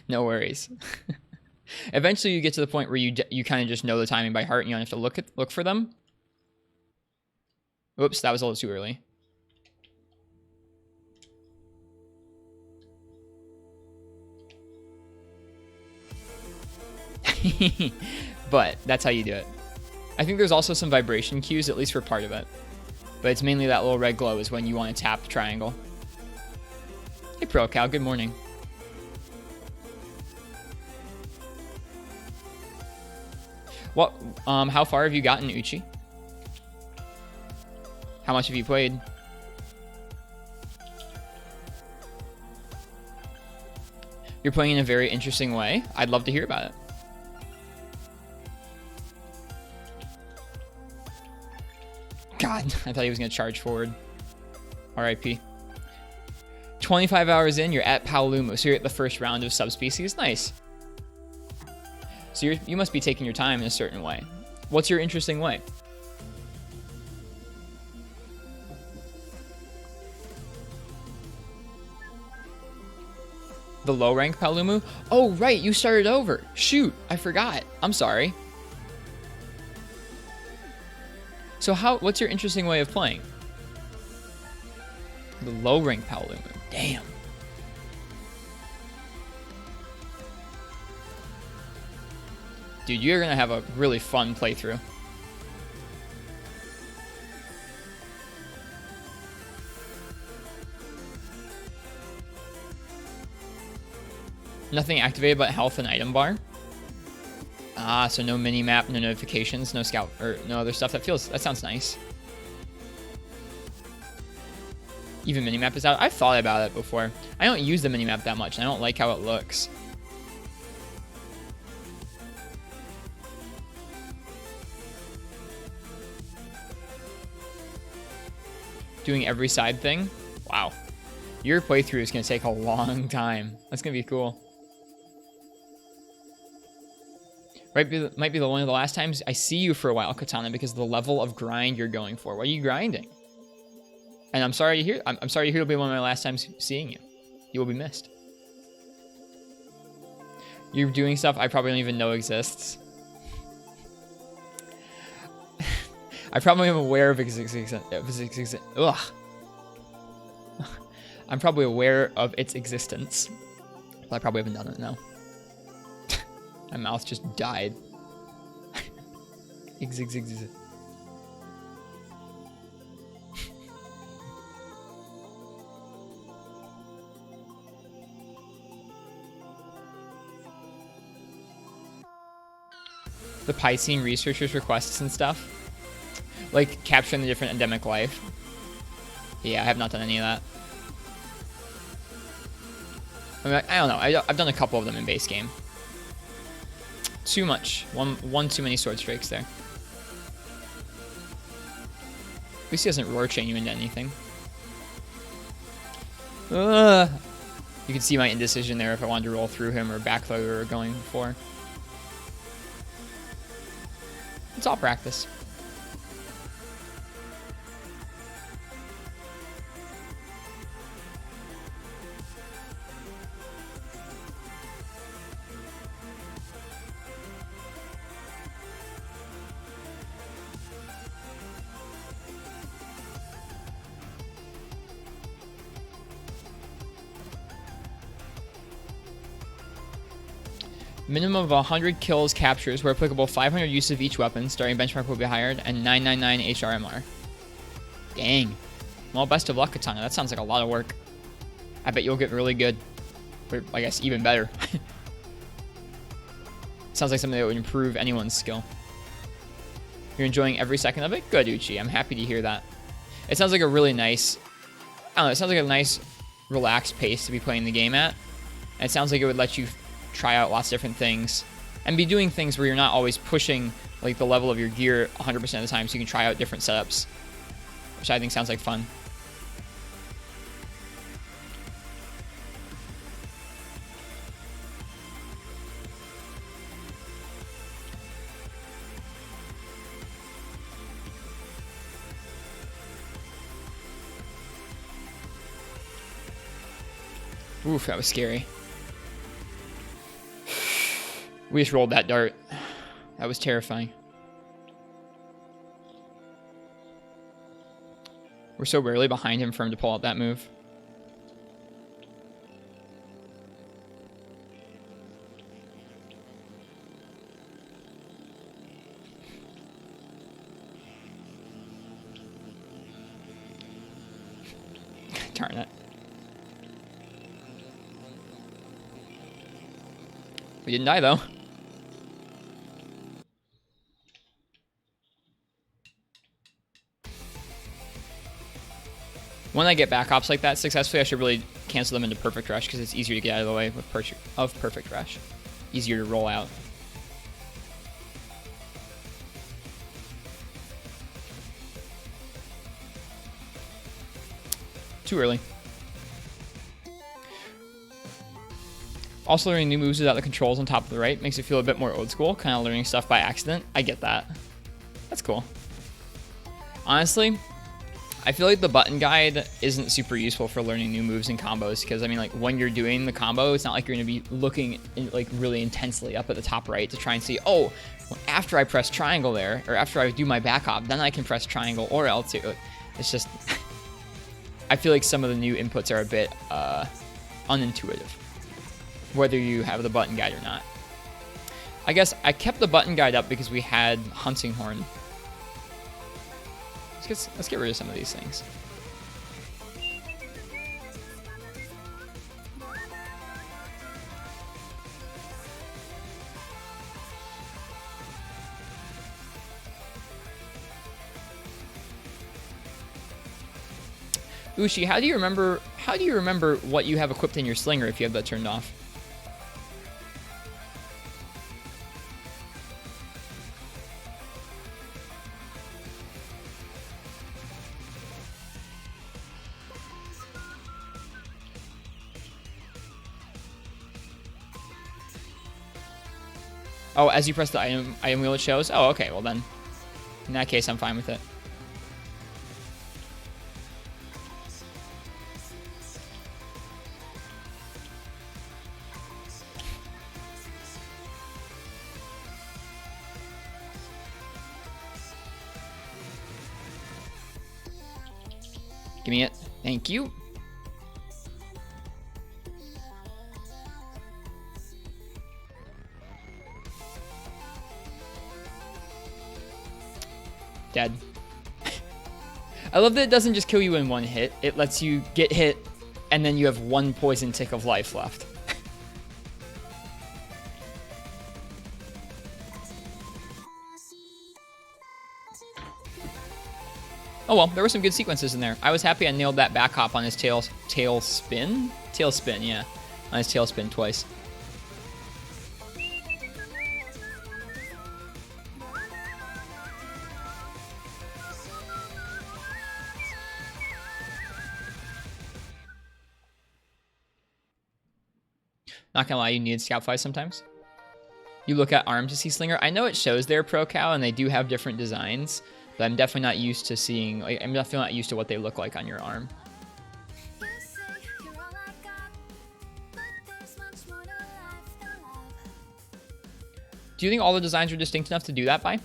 No worries. Eventually, you get to the point where you kind of just know the timing by heart, and you don't have to look for them. Oops, that was a little too early. But that's how you do it. I think there's also some vibration cues, at least for part of it. But it's mainly that little red glow is when you want to tap the triangle. Hey, ProCal, good morning. What? How far have you gotten, Uchi? How much have you played? You're playing in a very interesting way. I'd love to hear about it. God, I thought he was going to charge forward. RIP. 25 hours in, you're at Paolumu, so you're at the first round of subspecies. Nice. So you must be taking your time in a certain way. What's your interesting way? The low rank Paolumu? Oh, right, you started over. Shoot, I forgot. I'm sorry. So what's your interesting way of playing? The low rank Paolumu. Damn. Dude, you're going to have a really fun playthrough. Nothing activated but health and item bar. Ah, so no mini map, no notifications, no scout, or no other stuff. That sounds nice. Even minimap is out. I've thought about it before. I don't use the minimap that much. I don't like how it looks. Doing every side thing? Wow. Your playthrough is going to take a long time. That's going to be cool. Might be one of the last times I see you for a while, Katana, because of the level of grind you're going for. What are you grinding? And I'm sorry to hear. I'm sorry to hear it'll be one of my last times seeing you. You will be missed. You're doing stuff I probably don't even know exists. I probably am aware of ugh. I'm probably aware of its existence, but I probably haven't done it now. My mouth just died. The Piscean researchers' requests and stuff. Like capturing the different endemic life. Yeah, I have not done any of that. I mean, I don't know. I've done a couple of them in base game. Too much. One too many sword strikes there. At least he doesn't roar chain you into anything. You can see my indecision there if I wanted to roll through him or back throw we were going for. It's all practice. Minimum of 100 kills captures where applicable, 500 use of each weapon. Starting benchmark will be higher, and 999 HRMR. Dang. Well, best of luck, Katana. That sounds like a lot of work. I bet you'll get really good. Or, I guess, even better. Sounds like something that would improve anyone's skill. You're enjoying every second of it? Good, Uchi. I'm happy to hear that. It sounds like a really nice... I don't know. It sounds like a nice, relaxed pace to be playing the game at. And it sounds like it would let you try out lots of different things and be doing things where you're not always pushing like the level of your gear 100% of the time, so you can try out different setups, which I think sounds like fun. Oof, that was scary. We just rolled that dart. That was terrifying. We're so rarely behind him for him to pull out that move. Darn it. We didn't die, though. When I get back ops like that successfully, I should really cancel them into Perfect Rush because it's easier to get out of the way with Perfect Rush. Easier to roll out. Too early. Also, learning new moves without the controls on top of the right makes it feel a bit more old school, kind of learning stuff by accident. I get that. That's cool. Honestly, I feel like the button guide isn't super useful for learning new moves and combos because, I mean, like, when you're doing the combo, it's not like you're going to be looking like really intensely up at the top right to try and see, oh, well, after I press triangle there, or after I do my back hop, then I can press triangle or L2. It's just... I feel like some of the new inputs are a bit unintuitive, whether you have the button guide or not. I guess I kept the button guide up because we had Hunting Horn. Let's get rid of some of these things. Ushi, how do you remember what you have equipped in your slinger if you have that turned off? Oh, as you press the item wheel, it shows? Oh, okay, well then. In that case, I'm fine with it. Give me it. Thank you. Dead. I love that it doesn't just kill you in one hit. It lets you get hit, and then you have one poison tick of life left. Oh well, there were some good sequences in there. I was happy I nailed that back hop on his tail spin? Tail spin, yeah. On his tail spin twice. Not gonna lie, you need Scout Fly sometimes. You look at ARM to see Slinger. I know it shows their Pro Cow and they do have different designs, but I'm definitely not used to seeing, like, I'm definitely not used to what they look like on your arm. Do you think all the designs are distinct enough to do that by?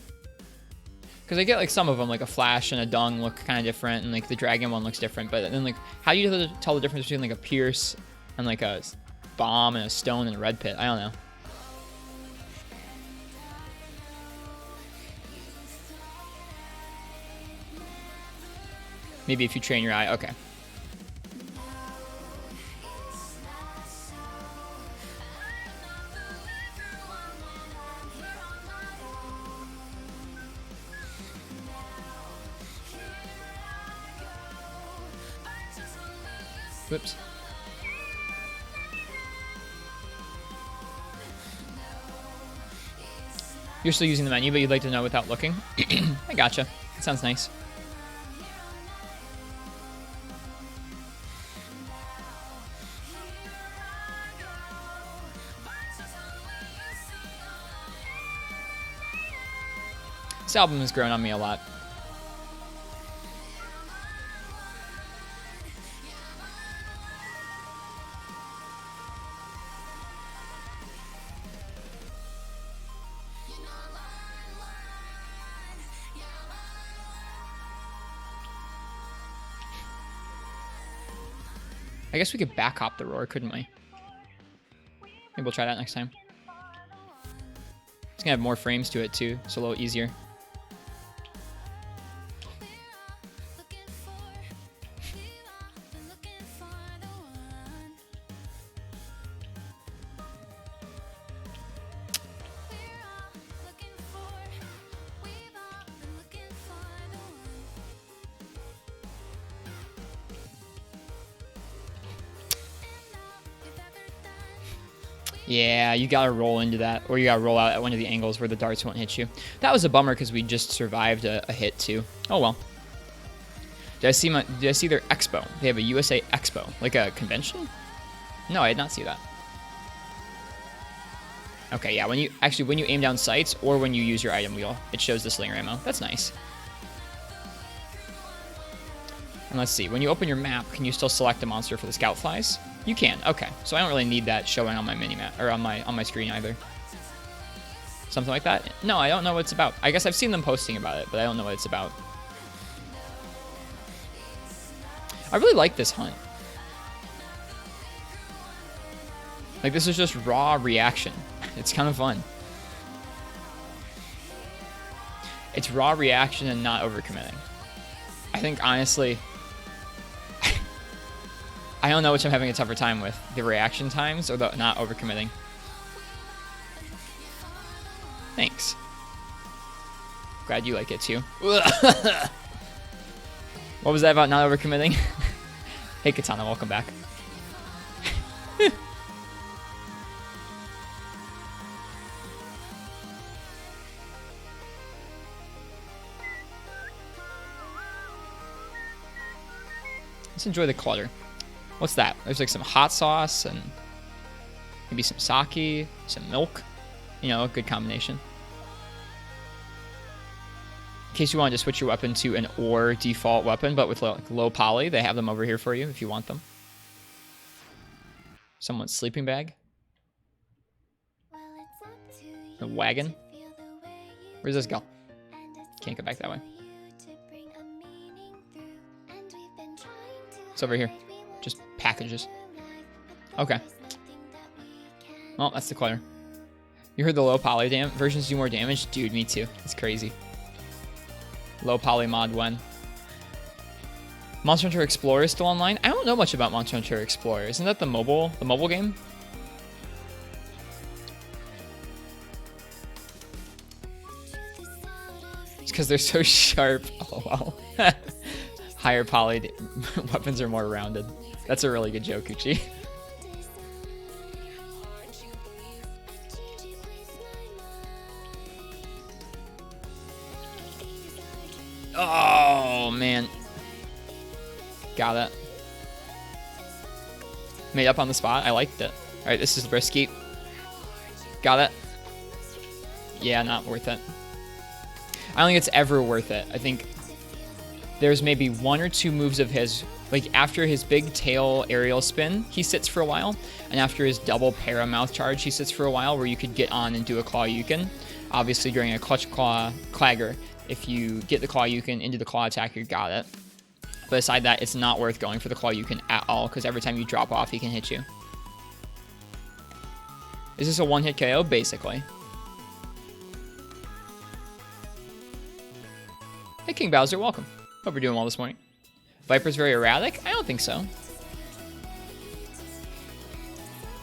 Because I get like some of them, like a Flash and a Dung look kind of different, and like the Dragon one looks different, but then like, how do you tell the difference between like a Pierce and like a Bomb and a Stone and a Red Pit? I don't know. Maybe if you train your eye. Okay. Whoops. You're still using the menu, but you'd like to know without looking? I gotcha. That sounds nice. This album has grown on me a lot. I guess we could back hop the roar, couldn't we? Maybe we'll try that next time. It's gonna have more frames to it too. It's a little easier. Yeah, you gotta roll into that, or you gotta roll out at one of the angles where the darts won't hit you. That was a bummer because we just survived a hit too. Oh well. Did I see their expo? They have a USA expo, like a convention? No, I did not see that. Okay, yeah, when you aim down sights or when you use your item wheel, it shows the slinger ammo. That's nice. And let's see, when you open your map, can you still select a monster for the scout flies? You can. Okay, so I don't really need that showing on my minimap or on my screen either. Something like that? No, I don't know what it's about. I guess I've seen them posting about it, but I don't know what it's about. I really like this hunt. Like, this is just raw reaction. It's kind of fun. It's raw reaction and not overcommitting. I think, honestly, I don't know which I'm having a tougher time with. The reaction times or the not overcommitting. Thanks. Glad you like it too. What was that about not overcommitting? Hey Katana, welcome back. Let's enjoy the clutter. What's that? There's like some hot sauce and maybe some sake, some milk. You know, a good combination. In case you wanted to switch your weapon to an ore default weapon, but with low poly, they have them over here for you if you want them. Someone's sleeping bag. A wagon. Where's this go? Can't go back that way. It's over here. Just packages. Okay. Well, that's the clutter. You heard the low poly versions do more damage? Dude, me too. It's crazy. Low poly mod 1. Monster Hunter Explorer is still online? I don't know much about Monster Hunter Explorer. Isn't that the mobile game? It's because they're so sharp. Oh, wow. Higher poly weapons are more rounded. That's a really good joke, Uchi. Oh, man. Got it. Made up on the spot. I liked it. All right, this is risky. Got it. Yeah, not worth it. I don't think it's ever worth it. I think there's maybe one or two moves of his, like after his big tail aerial spin, he sits for a while, and after his double para mouth charge, he sits for a while, where you could get on and do a claw yukin. Obviously, during a clutch claw clagger, if you get the claw yukin into the claw attack, you got it. But aside that, it's not worth going for the claw yukin at all, because every time you drop off, he can hit you. Is this a one-hit KO? Basically. Hey, King Bowser, welcome. Hope you're doing well this morning. Viper's very erratic? I don't think so.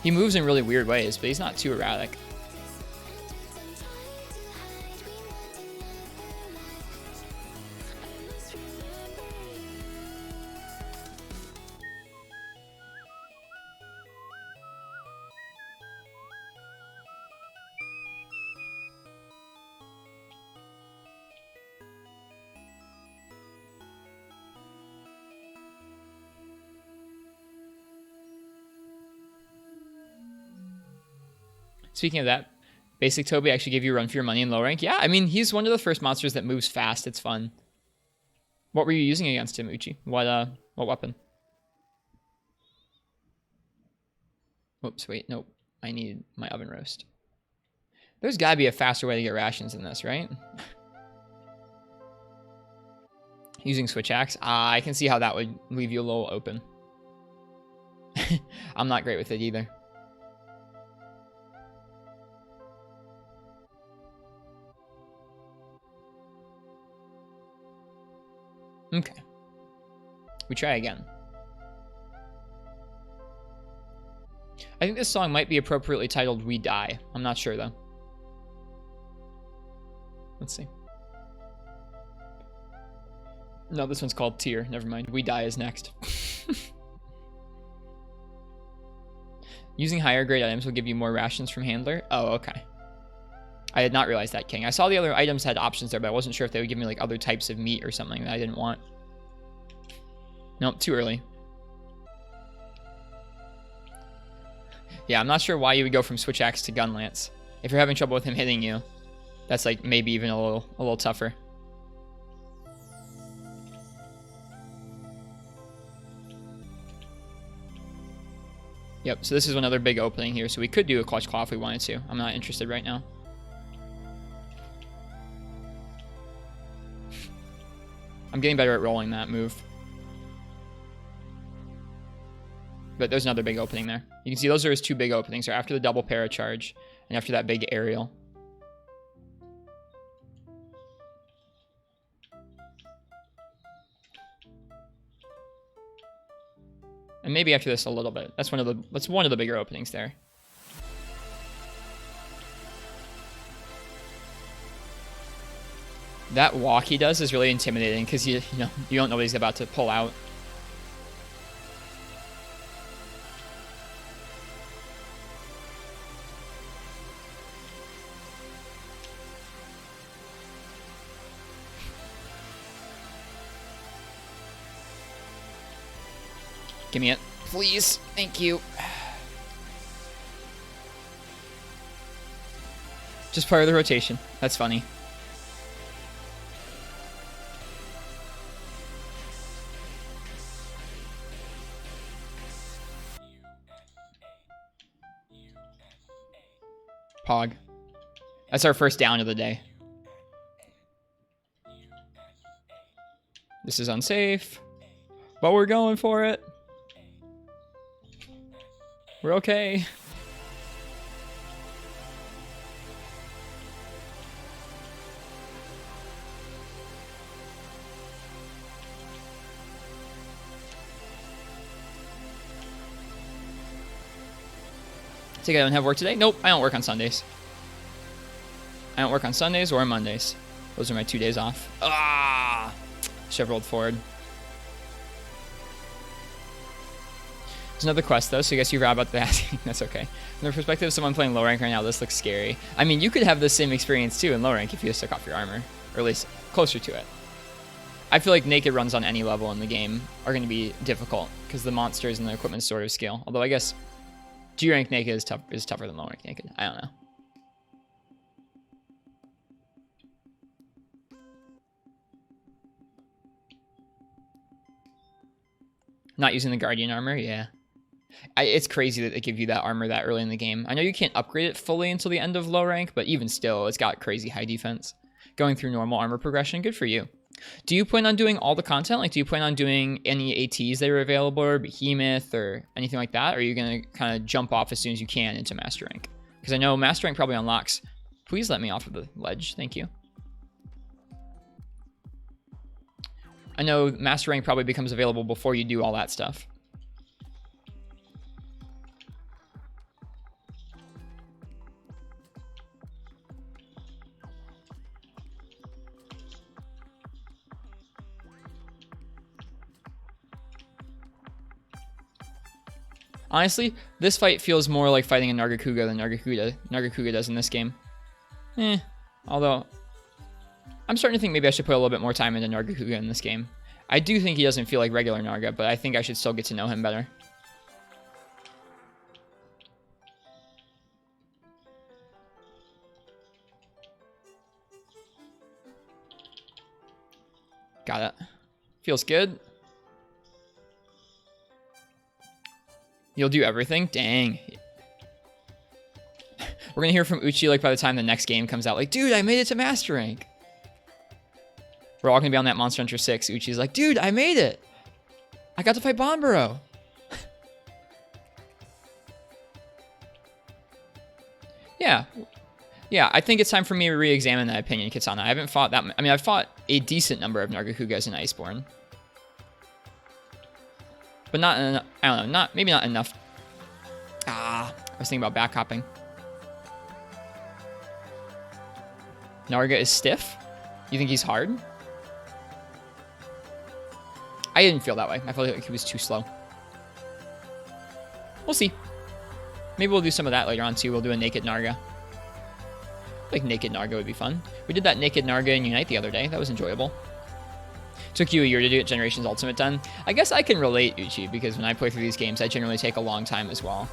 He moves in really weird ways, but he's not too erratic. Speaking of that, Basic Toby actually gave you a run for your money in low rank. Yeah, I mean, he's one of the first monsters that moves fast. It's fun. What were you using against him, Uchi? What weapon? Whoops, wait, nope. I need my oven roast. There's gotta be a faster way to get rations than this, right? Using switch axe? I can see how that would leave you a little open. I'm not great with it either. Okay. We try again. I think this song might be appropriately titled We Die. I'm not sure, though. Let's see. No, this one's called Tear. Never mind. We Die is next. Using higher grade items will give you more rations from Handler. Oh, okay. I had not realized that, King. I saw the other items had options there, but I wasn't sure if they would give me like other types of meat or something that I didn't want. Nope, too early. Yeah, I'm not sure why you would go from Switch Axe to Gun Lance. If you're having trouble with him hitting you, that's like maybe even a little tougher. Yep, so this is another big opening here, so we could do a Clutch Claw if we wanted to. I'm not interested right now. I'm getting better at rolling that move. But there's another big opening there. You can see those are his two big openings. They're after the double paracharge and after that big aerial. And maybe after this a little bit. That's one of the bigger openings there. That walk he does is really intimidating because you don't know what he's about to pull out. Give me it, please. Thank you. Just part of the rotation. That's funny. Pog. That's our first down of the day. This is unsafe, but we're going for it. We're okay. So I don't have work today? Nope, I don't work on Sundays. I don't work on Sundays or on Mondays. Those are my 2 days off. Ah! Should have rolled forward. There's another quest, though, so I guess you're right about that. That's okay. From the perspective of someone playing low rank right now, this looks scary. I mean, you could have the same experience, too, in low rank if you just took off your armor. Or at least closer to it. I feel like naked runs on any level in the game are going to be difficult, because the monsters and the equipment sort of scale. Although, I guess G rank naked is tougher than low rank naked. I don't know. Not using the Guardian armor? Yeah. It's crazy that they give you that armor that early in the game. I know you can't upgrade it fully until the end of low rank, but even still, it's got crazy high defense. Going through normal armor progression, good for you. Do you plan on doing all the content? Like, do you plan on doing any ATs that are available, or Behemoth, or anything like that? Or are you going to kind of jump off as soon as you can into Master Rank? Because I know Master Rank probably unlocks... Please let me off of the ledge. Thank you. I know Master Rank probably becomes available before you do all that stuff. Honestly, this fight feels more like fighting a Nargacuga than Nargacuga does in this game. Although, I'm starting to think maybe I should put a little bit more time into Nargacuga in this game. I do think he doesn't feel like regular Narga, but I think I should still get to know him better. Got it. Feels good. You'll do everything? Dang. We're going to hear from Uchi like by the time the next game comes out. Like, dude, I made it to Master Rank. We're all going to be on that Monster Hunter 6. Uchi's like, dude, I made it. I got to fight Bonbaro. Yeah. Yeah, I think it's time for me to re-examine that opinion, Katana. I haven't fought that... I mean, I've fought a decent number of Nargacugas in Iceborne. But not enough... I don't know. Maybe not enough. I was thinking about back hopping. Narga is stiff? You think he's hard? I didn't feel that way. I felt like he was too slow. We'll see. Maybe we'll do some of that later on too. We'll do a naked Narga. Like naked Narga would be fun. We did that naked Narga in Unite the other day. That was enjoyable. Took you a year to do it, Generations Ultimate done. I guess I can relate, Uchi, because when I play through these games, I generally take a long time as well.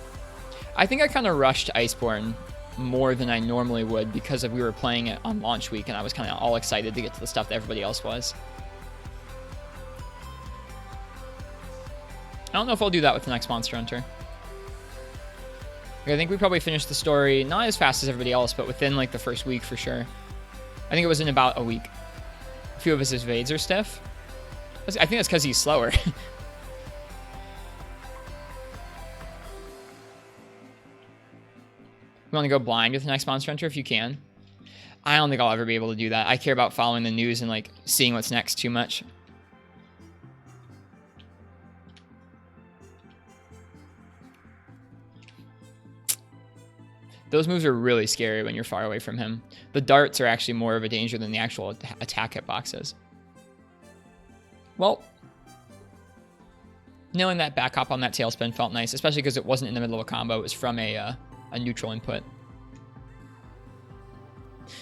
I think I kind of rushed Iceborne more than I normally would because we were playing it on launch week and I was kind of all excited to get to the stuff that everybody else was. I don't know if I'll do that with the next Monster Hunter. I think we probably finished the story not as fast as everybody else, but within like the first week for sure. I think it was in about a week. A few of his evades are stiff. I think that's because he's slower. You want to go blind with the next Monster Hunter if you can? I don't think I'll ever be able to do that. I care about following the news and like seeing what's next too much. Those moves are really scary when you're far away from him. The darts are actually more of a danger than the actual attack hitboxes. Well, nailing that back hop on that tailspin felt nice, especially because it wasn't in the middle of a combo. It was from a neutral input.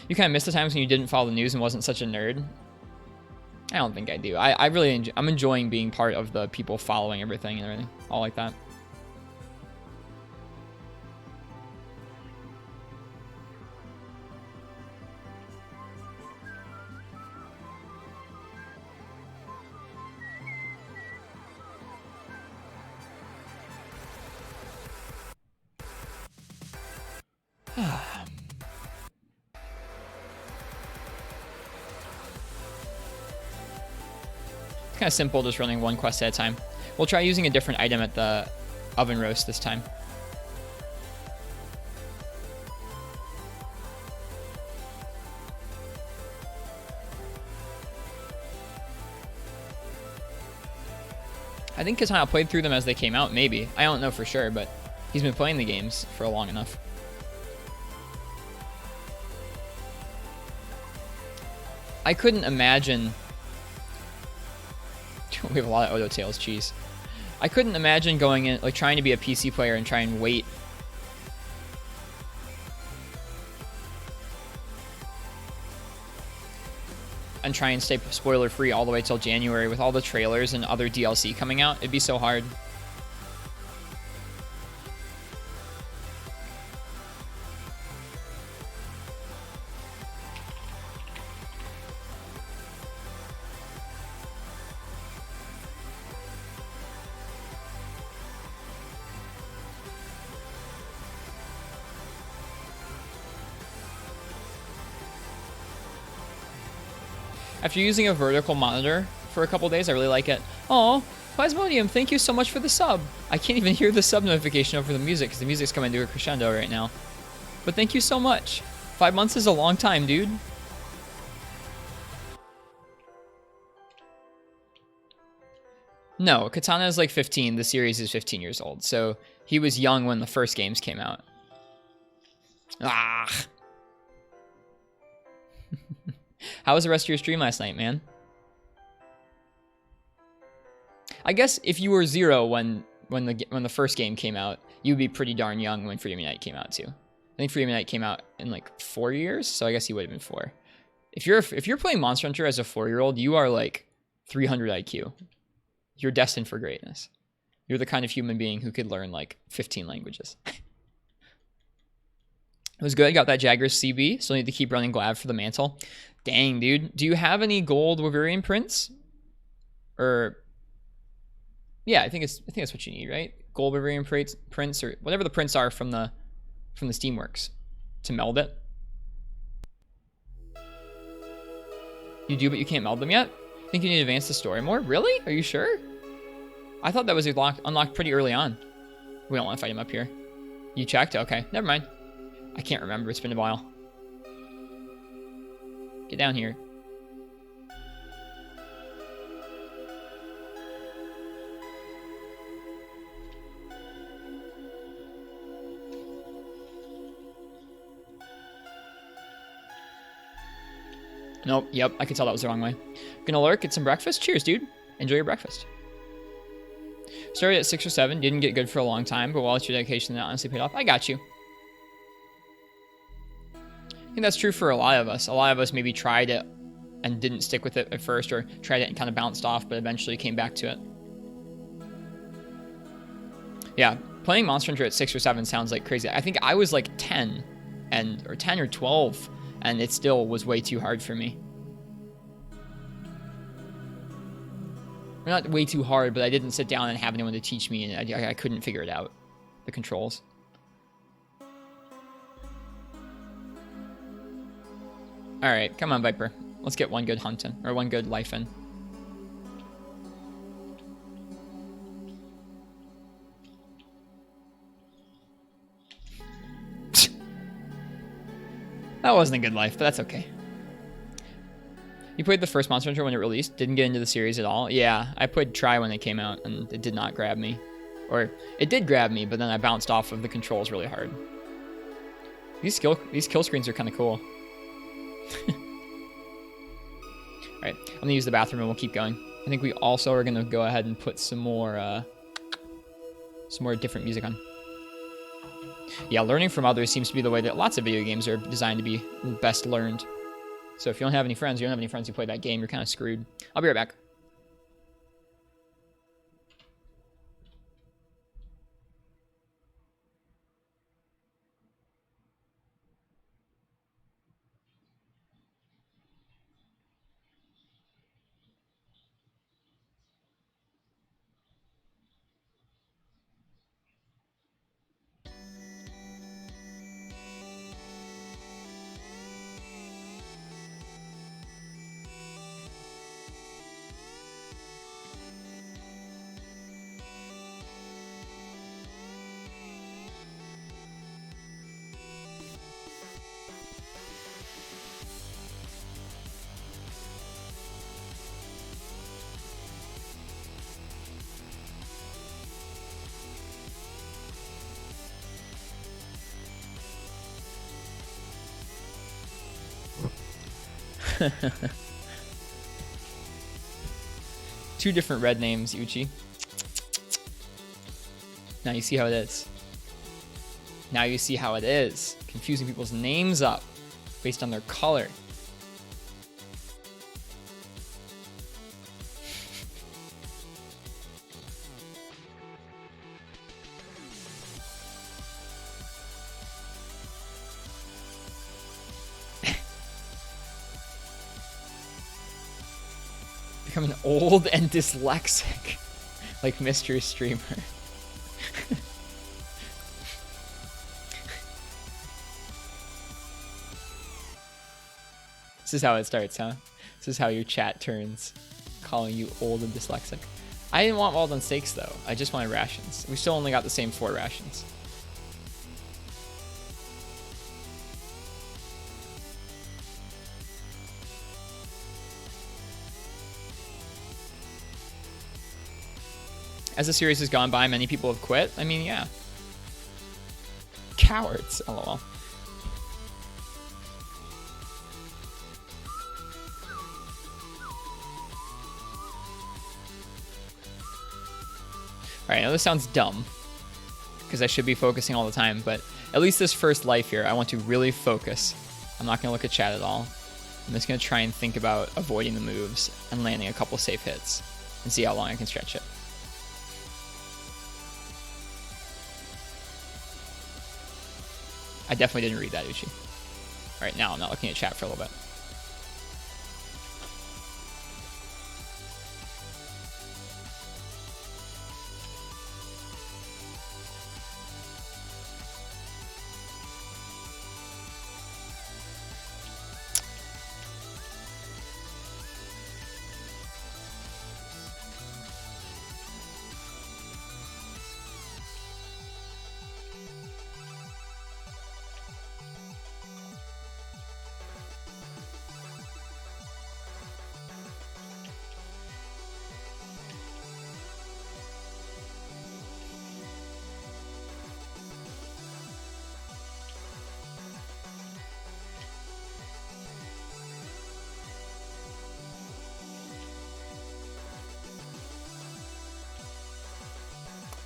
You kind of miss the times when you didn't follow the news and wasn't such a nerd. I don't think I do. I really I'm enjoying being part of the people following everything and everything. All like that. Kind of simple, just running one quest at a time. We'll try using a different item at the oven roast this time. I think Katana played through them as they came out, maybe. I don't know for sure, but he's been playing the games for long enough. I couldn't imagine... We have a lot of Odo Tails cheese. I couldn't imagine going in, like trying to be a PC player and try and wait. And try and stay spoiler free all the way till January with all the trailers and other DLC coming out. It'd be so hard. After using a vertical monitor for a couple days, I really like it. Oh, Plasmodium, thank you so much for the sub. I can't even hear the sub notification over the music because the music's coming to a crescendo right now. But thank you so much. 5 months is a long time, dude. No, Katana is like 15. The series is 15 years old. So he was young when the first games came out. Ah. How was the rest of your stream last night, man? I guess if you were 0 when the first game came out, you'd be pretty darn young when Freedom Unite came out too. I think Freedom Unite came out in like 4 years, so I guess he would have been 4. If you're playing Monster Hunter as a 4-year-old, you are like 300 IQ. You're destined for greatness. You're the kind of human being who could learn like 15 languages. It was good. Got that Jagger's CB. Still need to keep running Glav for the mantle. Dang, dude. Do you have any gold Wyverian prints? Or yeah, I think that's what you need, right? Gold Wyverian prints or whatever the prints are from the Steamworks to meld it. You do, but you can't meld them yet? Think you need to advance the story more? Really? Are you sure? I thought that was unlocked pretty early on. We don't want to fight him up here. You checked? Okay, never mind. I can't remember. It's been a while. Get down here. Nope, yep, I could tell that was the wrong way. Gonna lurk, get some breakfast? Cheers, dude. Enjoy your breakfast. Started at 6 or 7, didn't get good for a long time, but while it's your dedication, that honestly paid off. I got you. I think that's true for a lot of us. A lot of us maybe tried it and didn't stick with it at first, or tried it and kind of bounced off, but eventually came back to it. Yeah, playing Monster Hunter at 6 or 7 sounds like crazy. I think I was like 10, or 10 or 12, and it still was way too hard for me. Not way too hard, but I didn't sit down and have anyone to teach me, and I couldn't figure it out, the controls. All right, come on, Viper. Let's get one good hunt in, or one good life in. That wasn't a good life, but that's okay. You played the first Monster Hunter when it released? Didn't get into the series at all? Yeah, I played Try when it came out, and it did not grab me. Or, it did grab me, but then I bounced off of the controls really hard. These kill screens are kind of cool. Alright, I'm going to use the bathroom and we'll keep going. I think we also are going to go ahead and put some more different music on. Yeah, learning from others seems to be the way that lots of video games are designed to be best learned. So if you don't have any friends, who play that game, you're kind of screwed. I'll be right back. Two different red names, Uchi. Now you see how it is. Now you see how it is. Confusing people's names up based on their color. Become an old and dyslexic, like mystery streamer. This is how it starts, huh? This is how your chat turns, calling you old and dyslexic. I didn't want well-done steaks, though. I just wanted rations. We still only got the same 4 rations. As the series has gone by, many people have quit. I mean, yeah. Cowards, lol. Alright, now this sounds dumb, because I should be focusing all the time, but at least this first life here, I want to really focus. I'm not going to look at chat at all. I'm just going to try and think about avoiding the moves and landing a couple safe hits, and see how long I can stretch it. I definitely didn't read that, Uchi. Alright, now I'm not looking at chat for a little bit.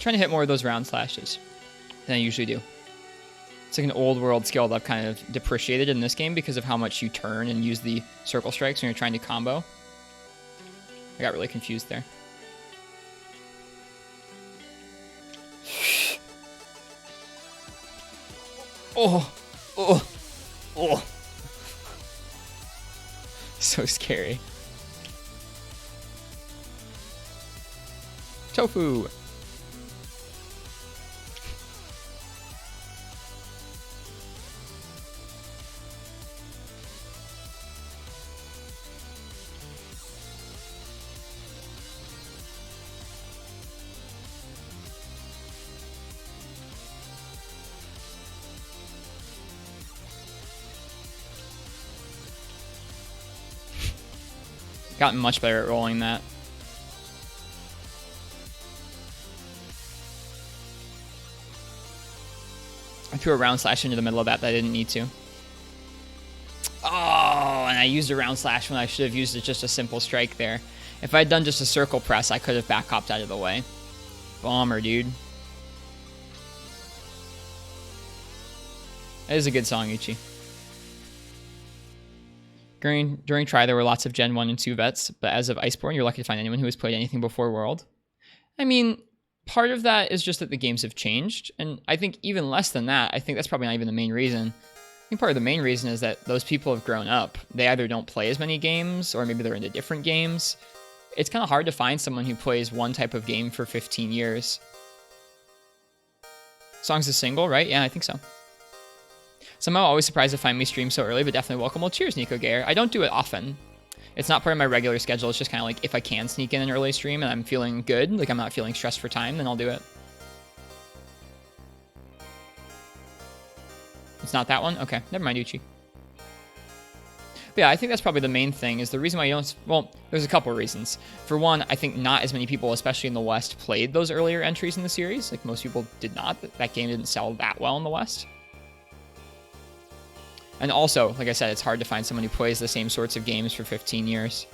Trying to hit more of those round slashes than I usually do. It's like an old world skill that I've kind of depreciated in this game because of how much you turn and use the circle strikes when you're trying to combo. I got really confused there. Oh, oh, oh. So scary. Tofu. Gotten much better at rolling that. I threw a round slash into the middle of that I didn't need to. Oh, and I used a round slash when I should have used it just a simple strike there. If I had done just a circle press, I could have back hopped out of the way. Bomber, dude. That is a good song, Ichi. During Try, there were lots of Gen 1 and 2 vets, but as of Iceborne, you're lucky to find anyone who has played anything before World. I mean, part of that is just that the games have changed, and I think even less than that, I think that's probably not even the main reason. I think part of the main reason is that those people have grown up. They either don't play as many games, or maybe they're into different games. It's kind of hard to find someone who plays one type of game for 15 years. Song's a single, right? Yeah, I think so. Somehow always surprised to find me stream so early, but definitely welcome. Well, cheers, Nico Gayer. I don't do it often. It's not part of my regular schedule. It's just kind of like if I can sneak in an early stream and I'm feeling good, like I'm not feeling stressed for time, then I'll do it. It's not that one? Okay, never mind, Uchi. But yeah, I think that's probably the main thing, is the reason why you don't... Well, there's a couple of reasons. For one, I think not as many people, especially in the West, played those earlier entries in the series. Like, most people did not. That game didn't sell that well in the West. And also, like I said, it's hard to find someone who plays the same sorts of games for 15 years.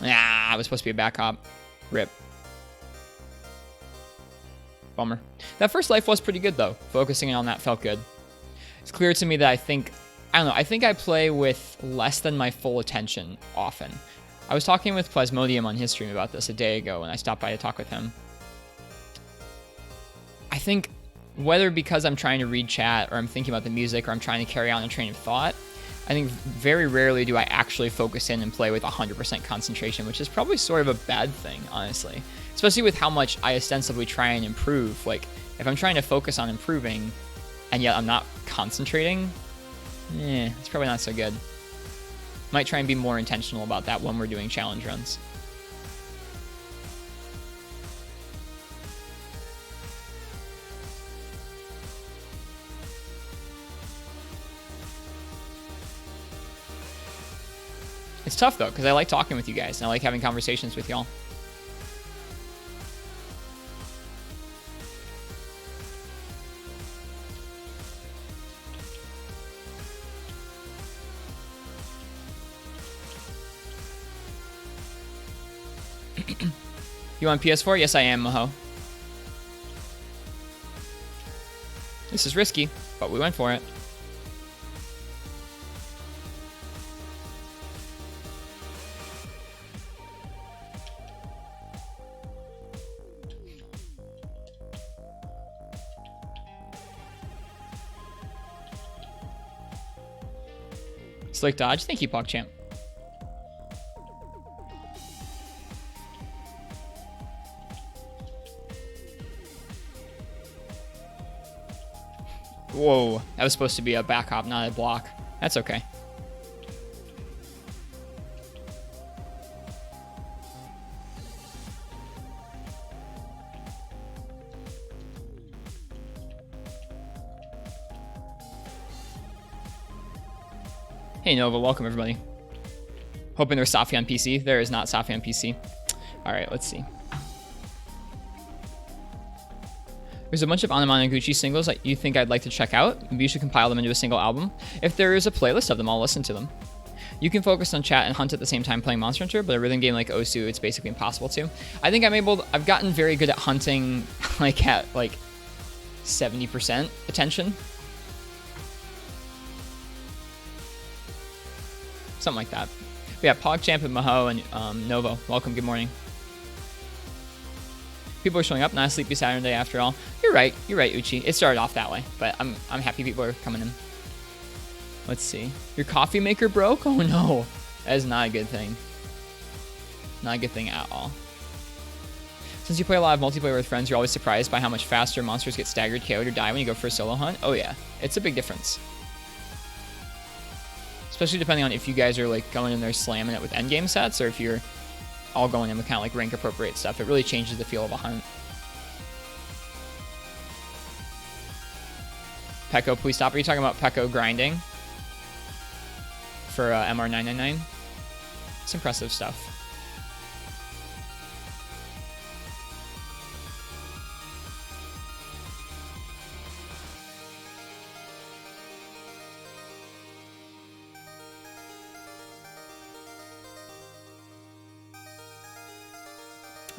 Ah, it was supposed to be a back hop. Rip. Bummer. That first life was pretty good, though. Focusing on that felt good. It's clear to me that I don't know, I think I play with less than my full attention often. I was talking with Plasmodium on his stream about this a day ago when I stopped by to talk with him. I think... whether because I'm trying to read chat or I'm thinking about the music or I'm trying to carry on a train of thought, I think very rarely do I actually focus in and play with 100% concentration, which is probably sort of a bad thing, honestly. Especially with how much I ostensibly try and improve. Like, if I'm trying to focus on improving and yet I'm not concentrating, it's probably not so good. Might try and be more intentional about that when we're doing challenge runs. It's tough, though, because I like talking with you guys, and I like having conversations with y'all. You on PS4? Yes, I am, Moho. This is risky, but we went for it. Slick dodge. Thank you, PogChamp. Whoa, that was supposed to be a back hop, not a block. That's okay. Hey Nova, welcome everybody. Hoping there's Safi on PC. There is not Safi on PC. Alright, let's see. There's a bunch of Anamanaguchi singles that you think I'd like to check out. Maybe you should compile them into a single album. If there is a playlist of them, I'll listen to them. You can focus on chat and hunt at the same time playing Monster Hunter, but a rhythm game like Osu, it's basically impossible to. I think I've gotten very good at hunting like at like 70% attention. Something like that. But yeah, PogChamp and Maho and Novo, welcome, good morning. People are showing up, not a sleepy Saturday after all. You're right, Uchi. It started off that way, but I'm happy people are coming in. Let's see. Your coffee maker broke? Oh no. That is not a good thing. Not a good thing at all. Since you play a lot of multiplayer with friends, you're always surprised by how much faster monsters get staggered, KO'd, or die when you go for a solo hunt? Oh yeah. It's a big difference. Especially depending on if you guys are like going in there slamming it with endgame sets, or if you're all going in with kind of like rank appropriate stuff. It really changes the feel of a hunt. Pecco, please stop. Are you talking about Pecco grinding for MR999? It's impressive stuff.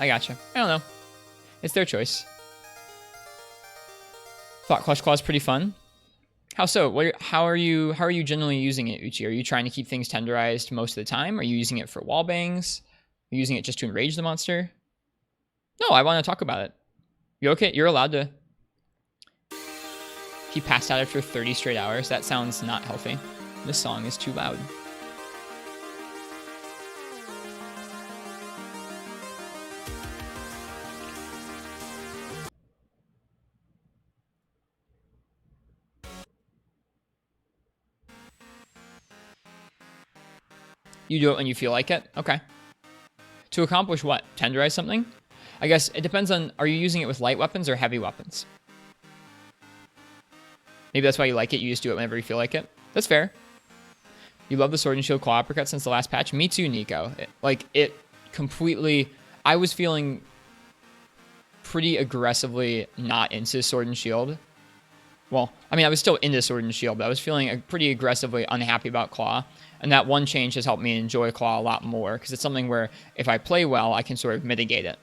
I gotcha. I don't know. It's their choice. Thought Clutch Claw is pretty fun. How so? How are you generally using it, Uchi? Are you trying to keep things tenderized most of the time? Are you using it for wall bangs? Are you using it just to enrage the monster? No, I want to talk about it. You okay? You're allowed to. He passed out after 30 straight hours. That sounds not healthy. This song is too loud. You do it when you feel like it? Okay. To accomplish what? Tenderize something? I guess it depends on, are you using it with light weapons or heavy weapons? Maybe that's why you like it. You just do it whenever you feel like it. That's fair. You love the Sword and Shield Claw Uppercut since the last patch? Me too, Nico. It completely... I was feeling pretty aggressively not into Sword and Shield. Well, I mean, I was still into Sword and Shield, but I was feeling pretty aggressively unhappy about Claw. And that one change has helped me enjoy Claw a lot more, because it's something where if I play well, I can sort of mitigate it.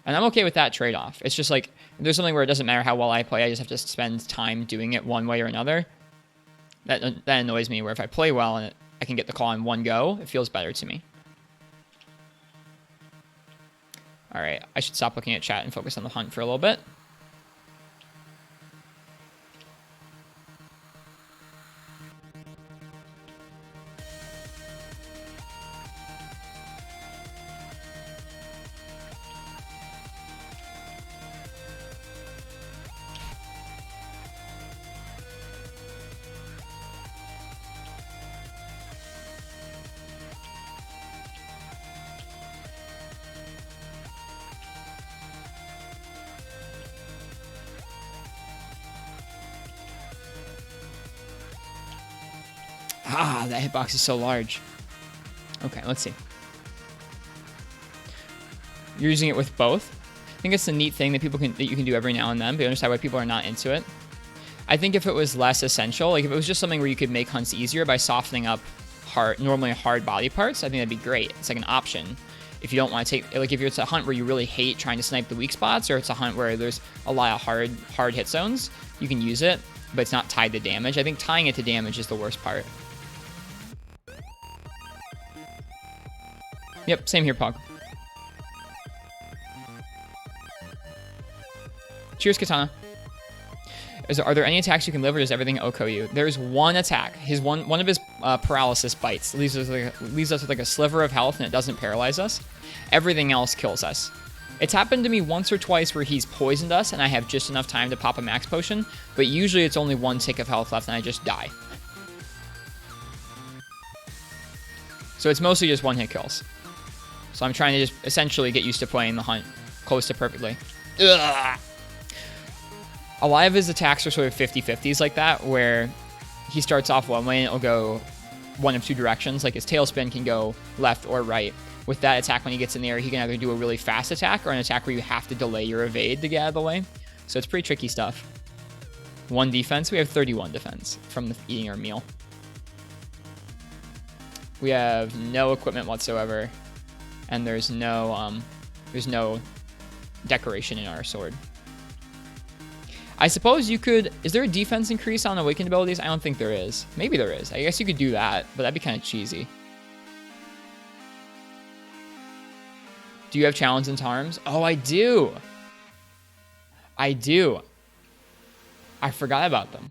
And I'm okay with that trade-off. It's just like, if there's something where it doesn't matter how well I play, I just have to spend time doing it one way or another. That annoys me, where if I play well and I can get the Claw in one go, it feels better to me. Alright, I should stop looking at chat and focus on the hunt for a little bit. Ah, that hitbox is so large. Okay, let's see. You're using it with both. I think it's a neat thing that you can do every now and then, but I understand why people are not into it. I think if it was less essential, like if it was just something where you could make hunts easier by softening up normally hard body parts, I think that'd be great. It's like an option. If you don't want to take, like if it's a hunt where you really hate trying to snipe the weak spots, or it's a hunt where there's a lot of hard hit zones, you can use it, but it's not tied to damage. I think tying it to damage is the worst part. Yep, same here, Pog. Cheers, Katana. Are there any attacks you can live, or does everything OHKO you? There's one attack. One of his paralysis bites leaves us with like a sliver of health, and it doesn't paralyze us. Everything else kills us. It's happened to me once or twice where he's poisoned us, and I have just enough time to pop a max potion, but usually it's only one tick of health left, and I just die. So it's mostly just one-hit kills. So I'm trying to just essentially get used to playing the hunt close to perfectly. Ugh. A lot of his attacks are sort of 50-50s like that, where he starts off one way and it'll go one of two directions. Like his tailspin can go left or right. With that attack, when he gets in the air, he can either do a really fast attack or an attack where you have to delay your evade to get out of the way. So it's pretty tricky stuff. 1 defense. We have 31 defense from eating our meal. We have no equipment whatsoever, and there's no decoration in our sword. I suppose you could... Is there a defense increase on awakened abilities? I don't think there is. Maybe there is. I guess you could do that, but that'd be kind of cheesy. Do you have challenge and charms? Oh, I do. I do. I forgot about them.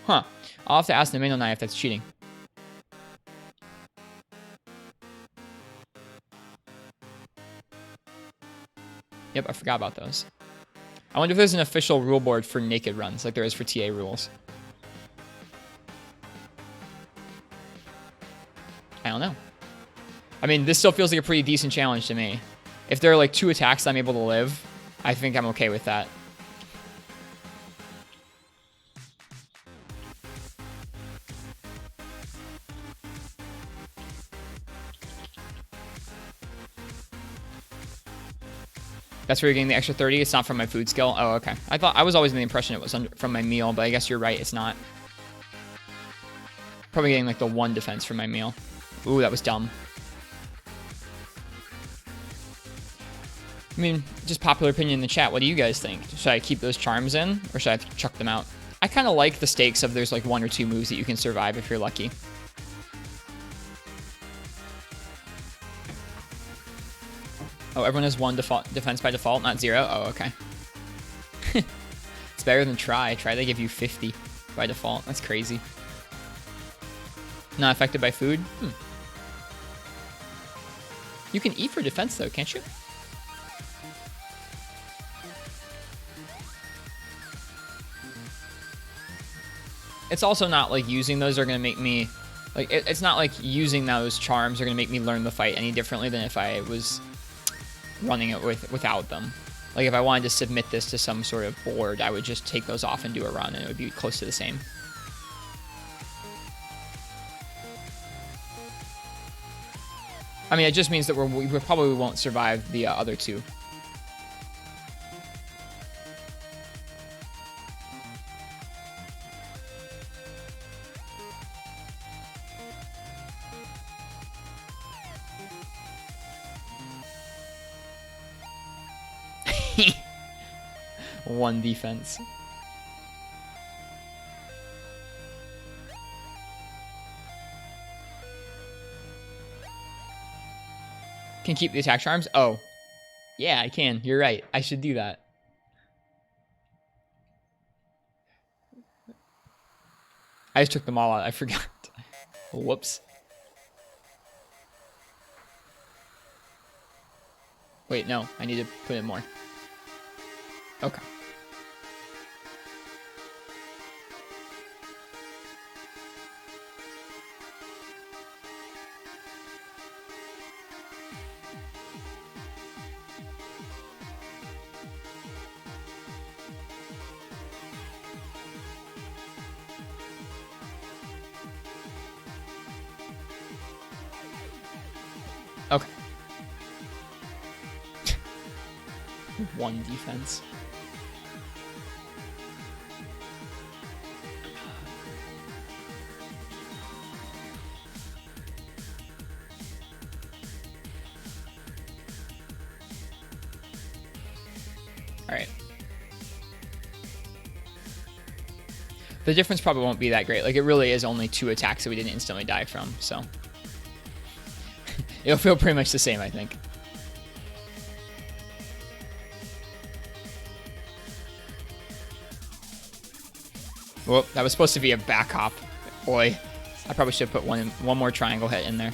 Huh. I'll have to ask the main if that's cheating. Yep, I forgot about those. I wonder if there's an official rule board for naked runs, like there is for TA rules. I don't know. I mean, this still feels like a pretty decent challenge to me. If there are like 2 attacks I'm able to live, I think I'm okay with that. That's where you're getting the extra 30. It's not from my food skill. Oh, okay. I was always in the impression it was from my meal, but I guess you're right. It's not. Probably getting like the 1 defense from my meal. Ooh, that was dumb. I mean, just popular opinion in the chat. What do you guys think? Should I keep those charms in, or should I chuck them out? I kind of like the stakes of there's like 1 or 2 moves that you can survive if you're lucky. Oh, everyone has 1 defense by default, not 0? Oh, okay. It's better than try. Try, they give you 50 by default. That's crazy. Not affected by food? You can eat for defense, though, can't you? It's also not like using those are going to make me... Like, it's not like using those charms are going to make me learn the fight any differently than if I was running it without them. Like, if I wanted to submit this to some sort of board, I would just take those off and do a run, and it would be close to the same. I mean, it just means that we probably won't survive the other 2. One defense. Can keep the attack charms? Oh. Yeah, I can. You're right. I should do that. I just took them all out. I forgot. Whoops. Wait, no. I need to put in more. Okay. Okay. 1 defense. Alright. The difference probably won't be that great. Like, it really is only 2 attacks that we didn't instantly die from, so. It'll feel pretty much the same, I think. Whoop, that was supposed to be a back hop. Boy, I probably should have put one more triangle hit in there.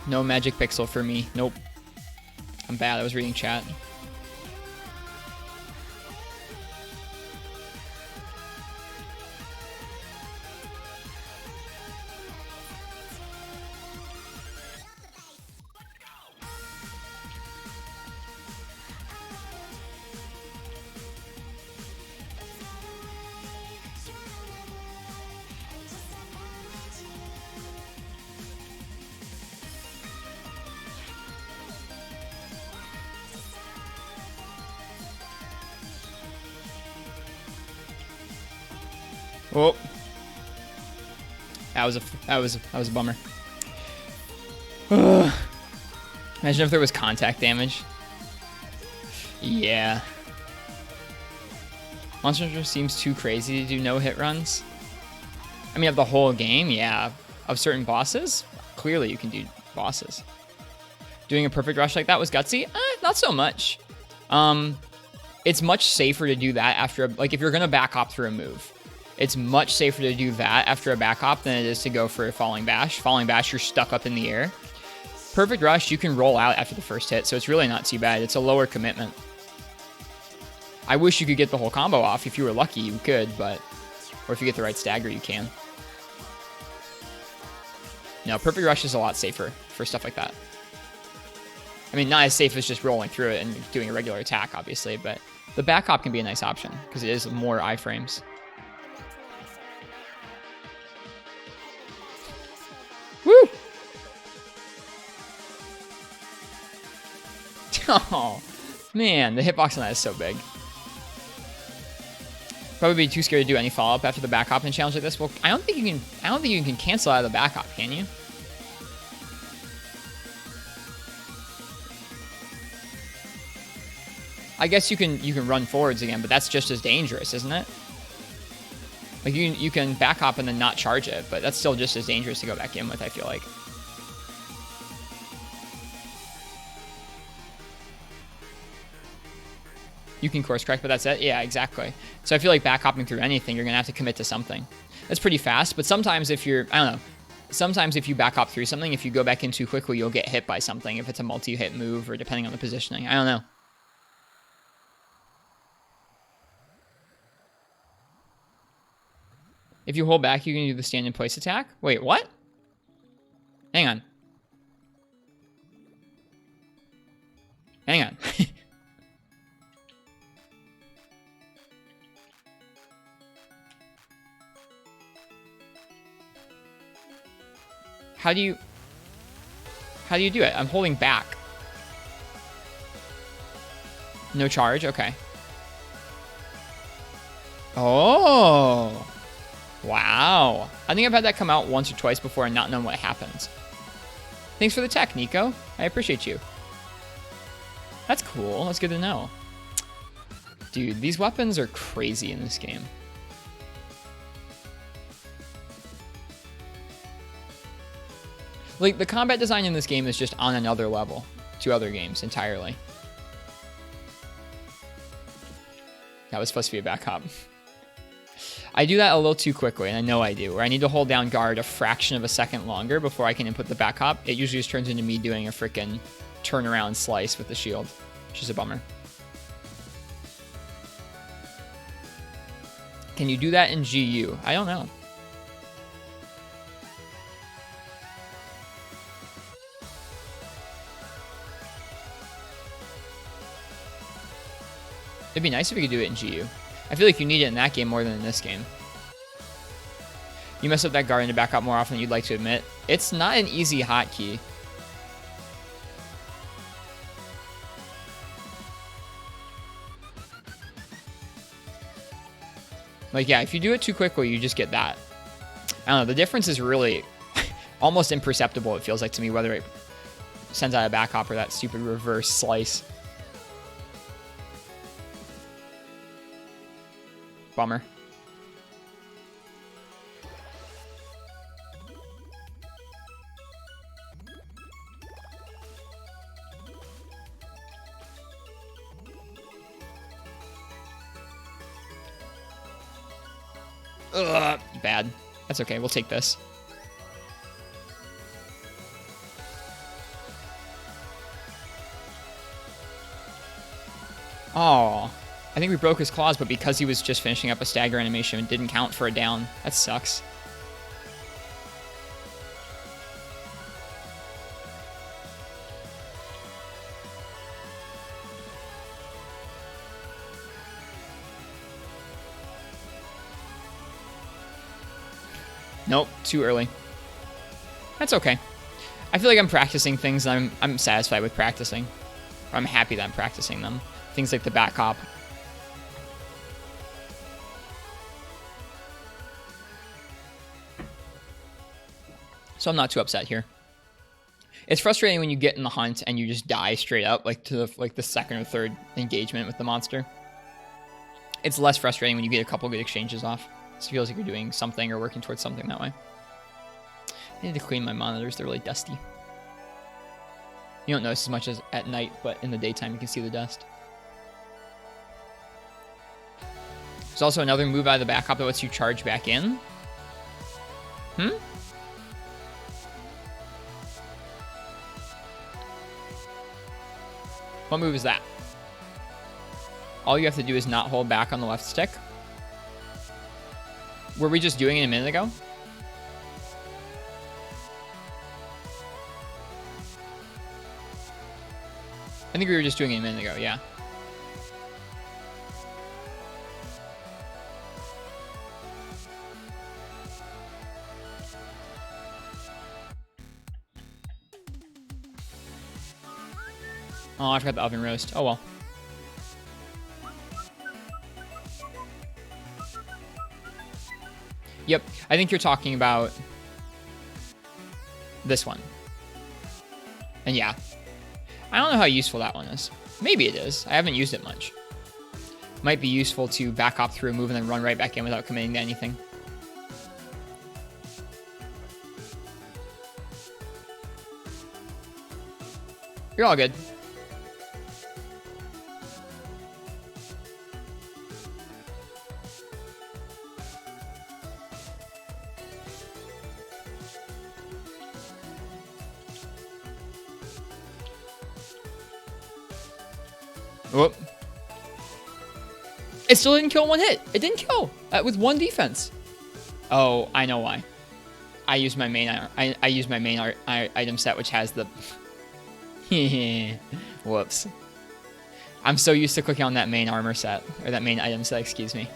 No magic pixel for me. Nope. I'm bad. I was reading chat. Oh. That was a bummer. Imagine if there was contact damage. Yeah. Monster Hunter seems too crazy to do no hit runs. I mean, of the whole game, yeah. Of certain bosses, clearly you can do bosses. Doing a perfect rush like that was gutsy? Not so much. It's much safer to do that after, like, if you're gonna back hop through a move. It's much safer to do that after a back hop than it is to go for a falling bash. Falling bash, you're stuck up in the air. Perfect rush, you can roll out after the first hit, so it's really not too bad. It's a lower commitment. I wish you could get the whole combo off. If you were lucky, you could, but... Or if you get the right stagger, you can. No, perfect rush is a lot safer for stuff like that. I mean, not as safe as just rolling through it and doing a regular attack, obviously, but the back hop can be a nice option because it is more iframes. Woo! Oh, man, the hitbox on that is so big. Probably be too scared to do any follow-up after the back hop in a challenge like this. Well, I don't think you can cancel out of the back hop, can you? I guess you can run forwards again, but that's just as dangerous, isn't it? Like you can back hop and then not charge it, but that's still just as dangerous to go back in with, I feel like. You can course correct, but that's it? Yeah, exactly. So I feel like back hopping through anything, you're going to have to commit to something. That's pretty fast, but sometimes if you're, I don't know, sometimes if you back hop through something, if you go back in too quickly, you'll get hit by something if it's a multi-hit move or depending on the positioning. I don't know. If you hold back, you can do the stand in place attack. Wait, what? Hang on. Hang on. How do you do it? I'm holding back. No charge? Okay. Oh. Wow. I think I've had that come out once or twice before and not known what happens. Thanks for the tech, Nico. I appreciate you. That's cool. That's good to know. Dude, these weapons are crazy in this game. Like, the combat design in this game is just on another level to other games entirely. That was supposed to be a back hop. I do that a little too quickly, and I know I do, where I need to hold down guard a fraction of a second longer before I can input the back hop. It usually just turns into me doing a freaking turnaround slice with the shield, which is a bummer. Can you do that in GU? I don't know. It'd be nice if we could do it in GU. I feel like you need it in that game more than in this game. You mess up that guard into back up more often than you'd like to admit. It's not an easy hotkey. Like, yeah, if you do it too quickly, you just get that. I don't know, the difference is really almost imperceptible, it feels like to me, whether it sends out a back hop or that stupid reverse slice. Bummer. Ugh, bad. That's okay, we'll take this. Oh, I think we broke his claws, but because he was just finishing up a stagger animation, it didn't count for a down. That sucks. Nope, too early. That's okay. I feel like I'm practicing things and I'm satisfied with practicing. Or I'm happy that I'm practicing them. Things like the back hop. So I'm not too upset here. It's frustrating when you get in the hunt and you just die straight up, like to the second or third engagement with the monster. It's less frustrating when you get a couple good exchanges off. It feels like you're doing something or working towards something that way. I need to clean my monitors. They're really dusty. You don't notice as much as at night, but in the daytime you can see the dust. There's also another move out of the back hop that lets you charge back in. What move is that? All you have to do is not hold back on the left stick. Were we just doing it a minute ago? I think we were just doing it a minute ago, yeah. Oh, I forgot the oven roast. Oh, well. Yep, I think you're talking about this one. And yeah, I don't know how useful that one is. Maybe it is. I haven't used it much. Might be useful to back hop through a move and then run right back in without committing to anything. You're all good. Whoop. It still didn't kill one hit. It didn't kill with one defense. Oh, I know why. I use my main. I use my main item set, which has the. Whoops. I'm so used to clicking on that main armor set or that main item set. Excuse me.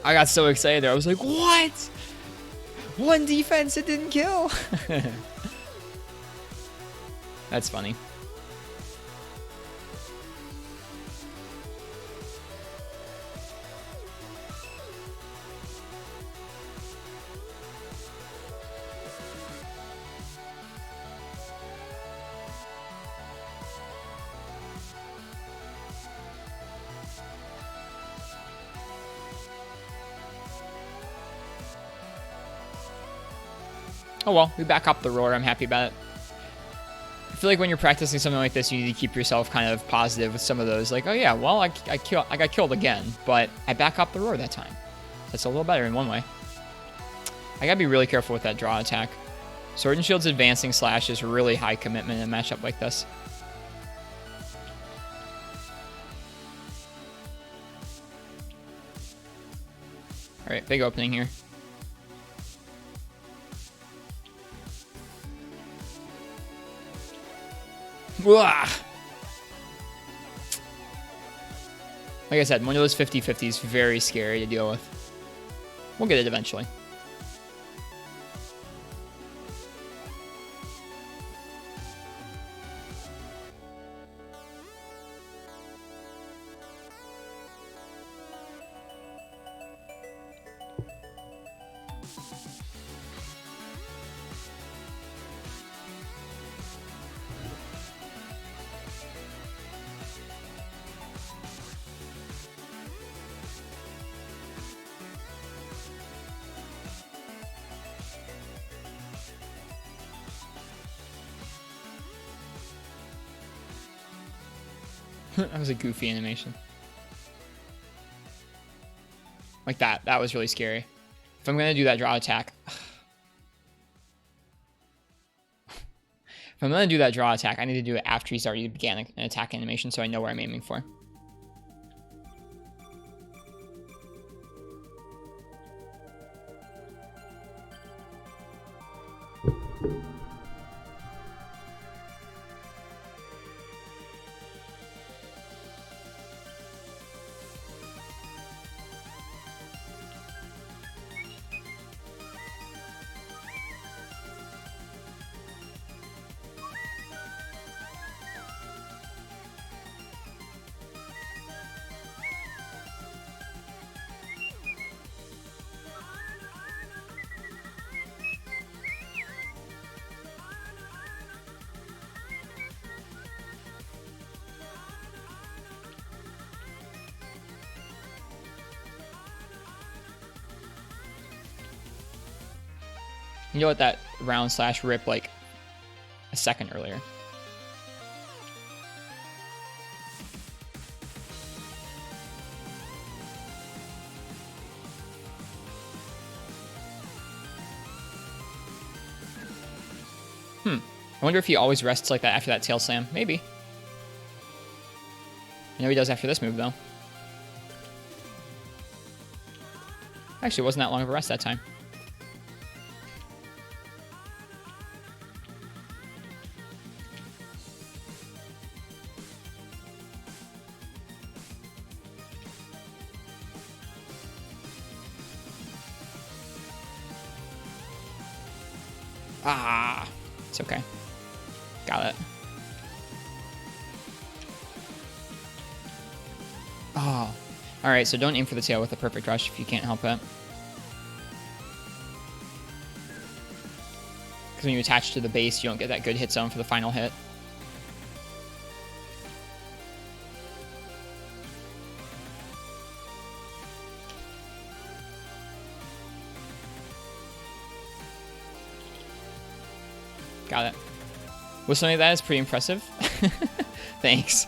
I got so excited there. I was like, "What? One defense. It didn't kill." That's funny. Oh well, we back up the roar. I'm happy about it. I feel like when you're practicing something like this, you need to keep yourself kind of positive with some of those. Like, oh yeah, well, I got killed again, but I back up the roar that time. That's a little better in one way. I gotta be really careful with that draw attack. Sword and Shield's advancing slash is really high commitment in a matchup like this. All right, big opening here. Like I said, one of those 50-50s is very scary to deal with. We'll get it eventually. That was a goofy animation. Like that. That was really scary. If I'm going to do that draw attack... If I'm going to do that draw attack, I need to do it after he's already began an attack animation so I know where I'm aiming for. You know what, that round slash rip like a second earlier. I wonder if he always rests like that after that tail slam. Maybe. I know he does after this move, though. Actually, it wasn't that long of a rest that time. Ah, it's okay. Got it. Oh. Alright, so don't aim for the tail with a perfect rush if you can't help it. Because when you attach to the base, you don't get that good hit zone for the final hit. Got it. Whistling like that is pretty impressive. Thanks.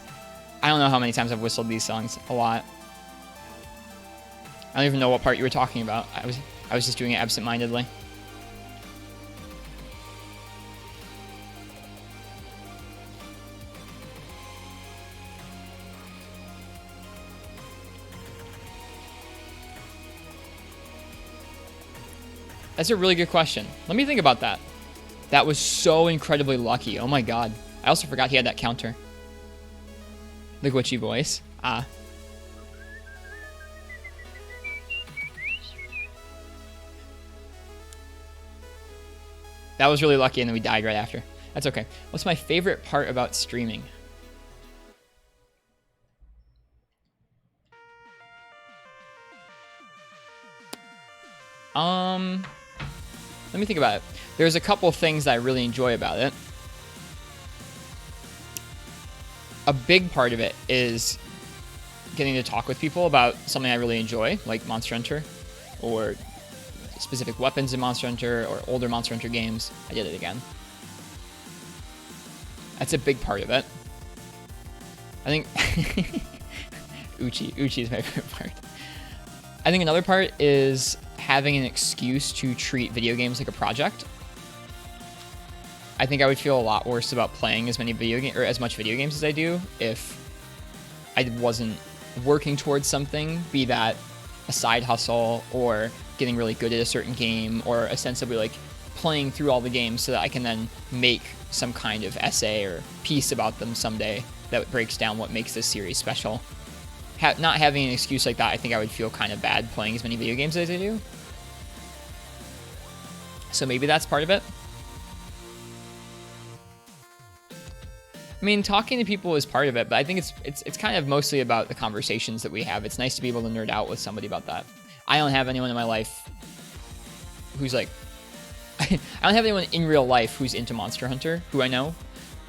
I don't know how many times I've whistled these songs. A lot. I don't even know what part you were talking about. I was just doing it absent-mindedly. That's a really good question. Let me think about that. That was so incredibly lucky. Oh my god. I also forgot he had that counter. The glitchy voice. Ah. That was really lucky, and then we died right after. That's okay. What's my favorite part about streaming? Let me think about it. There's a couple things that I really enjoy about it. A big part of it is getting to talk with people about something I really enjoy, like Monster Hunter, or specific weapons in Monster Hunter, or older Monster Hunter games. I did it again. That's a big part of it. I think Uchi is my favorite part. I think another part is having an excuse to treat video games like a project. I think I would feel a lot worse about playing as much video games as I do if I wasn't working towards something, be that a side hustle or getting really good at a certain game, or ostensibly like playing through all the games so that I can then make some kind of essay or piece about them someday that breaks down what makes this series special. Not having an excuse like that, I think I would feel kind of bad playing as many video games as I do. So maybe that's part of it. I mean, talking to people is part of it, but I think it's kind of mostly about the conversations that we have. It's nice to be able to nerd out with somebody about that. I don't have anyone in my life who's like... I don't have anyone in real life who's into Monster Hunter who I know.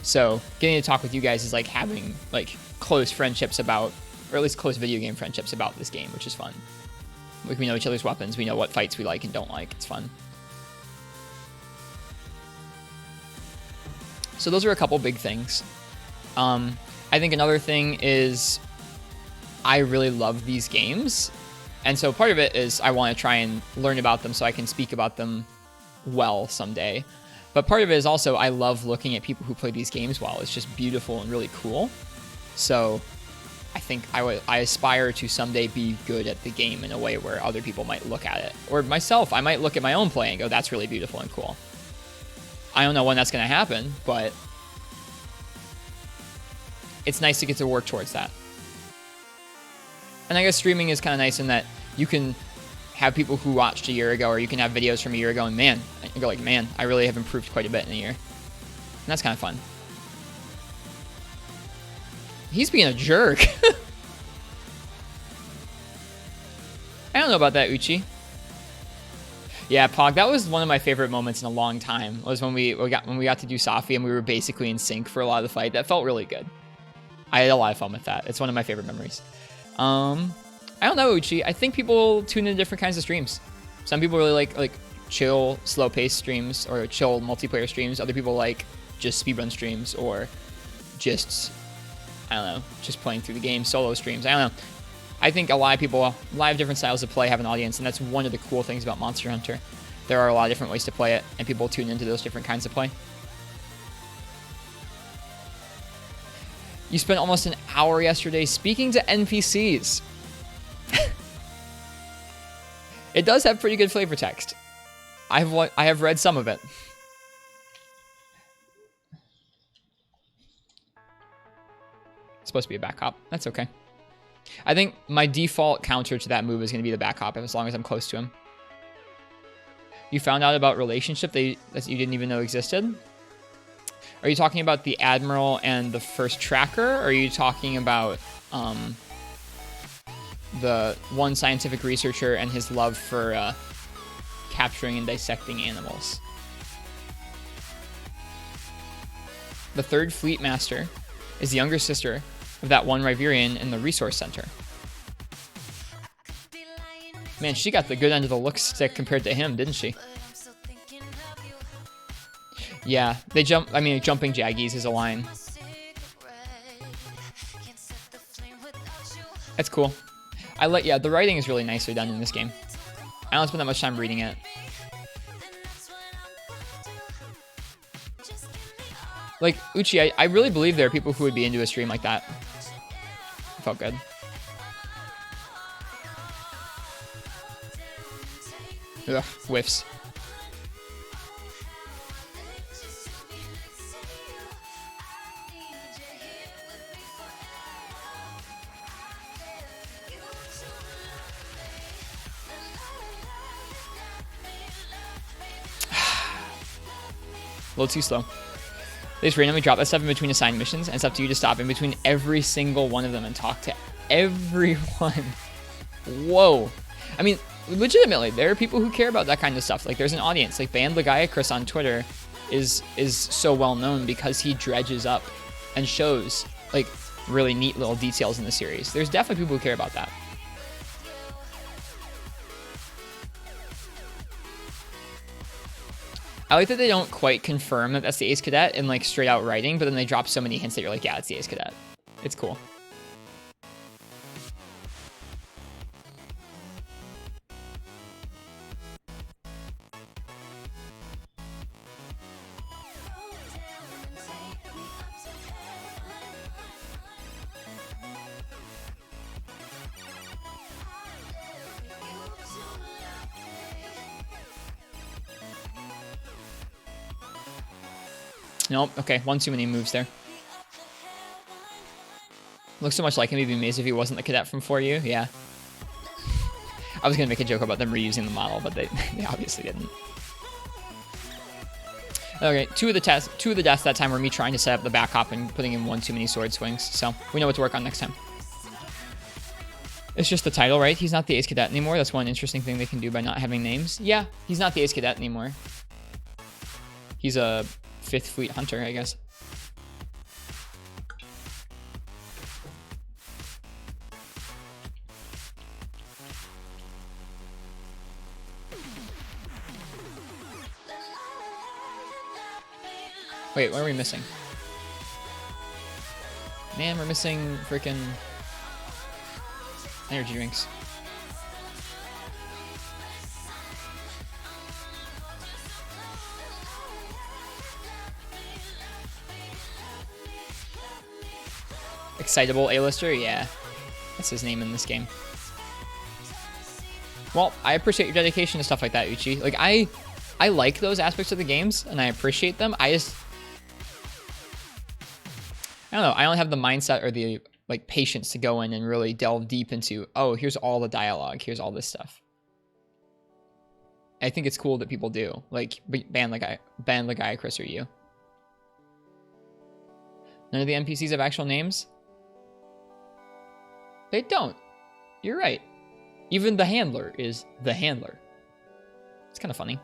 So getting to talk with you guys is like having like close friendships about, or at least close video game friendships about this game, which is fun. Like, we know each other's weapons. We know what fights we like and don't like. It's fun. So those are a couple big things. I think another thing is I really love these games. And so part of it is I want to try and learn about them so I can speak about them well someday. But part of it is also I love looking at people who play these games well. It's just beautiful and really cool. So I think I aspire to someday be good at the game in a way where other people might look at it. Or myself, I might look at my own play and go, that's really beautiful and cool. I don't know when that's going to happen, but it's nice to get to work towards that. And I guess streaming is kind of nice in that you can have people who watched a year ago, or you can have videos from a year ago, and man, you go like, man, I really have improved quite a bit in a year. And that's kind of fun. He's being a jerk. I don't know about that, Uchi. Yeah, Pog, that was one of my favorite moments in a long time. Was when we got to do Safi and we were basically in sync for a lot of the fight. That felt really good. I had a lot of fun with that. It's one of my favorite memories. I don't know, Uchi. I think people tune into different kinds of streams. Some people really like chill, slow-paced streams or chill multiplayer streams. Other people like just speedrun streams or just, I don't know, just playing through the game, solo streams. I don't know. I think a lot of different styles of play have an audience, and that's one of the cool things about Monster Hunter. There are a lot of different ways to play it, and people tune into those different kinds of play. You spent almost an hour yesterday speaking to NPCs. It does have pretty good flavor text. I have read some of it. It's supposed to be a back hop. That's okay. I think my default counter to that move is going to be the back hop as long as I'm close to him. You found out about relationship that you didn't even know existed? Are you talking about the Admiral and the first tracker? Or are you talking about the one scientific researcher and his love for capturing and dissecting animals? The third Fleet Master is the younger sister of that one Riverian in the Resource Center. Man, she got the good end of the look stick compared to him, didn't she? Yeah, they jump. I mean, jumping Jaggies is a line. That's cool. Yeah, the writing is really nicely done in this game. I don't spend that much time reading it. Like, Uchi, I really believe there are people who would be into a stream like that. It felt good. Ugh, whiffs. A little too slow. They just randomly drop that stuff in between assigned missions, and it's up to you to stop in between every single one of them and talk to everyone. Whoa. I mean, legitimately, there are people who care about that kind of stuff. Like, there's an audience. Like, Band Chris on Twitter is so well known because he dredges up and shows, like, really neat little details in the series. There's definitely people who care about that. I like that they don't quite confirm that that's the Ace Cadet in, like, straight out writing, but then they drop so many hints that you're like, yeah, it's the Ace Cadet. It's cool. Nope. Okay, one too many moves there. Looks so much like him. He'd be amazed if he wasn't the cadet from 4U. Yeah. I was going to make a joke about them reusing the model, but they obviously didn't. Okay, two of the deaths that time were me trying to set up the back hop and putting in one too many sword swings. So we know what to work on next time. It's just the title, right? He's not the Ace Cadet anymore. That's one interesting thing they can do by not having names. Yeah, he's not the Ace Cadet anymore. He's a 5th Fleet Hunter, I guess. Wait, what are we missing? Man, we're missing freaking energy drinks. Excitable A-lister? Yeah. That's his name in this game. Well, I appreciate your dedication to stuff like that, Uchi. Like, I like those aspects of the games, and I appreciate them. I don't know. I don't have the mindset or the, like, patience to go in and really delve deep into, oh, here's all the dialogue. Here's all this stuff. I think it's cool that people do. Like, ban the guy, Chris, or you. None of the NPCs have actual names? They don't. You're right. Even the handler is the handler. It's kind of funny.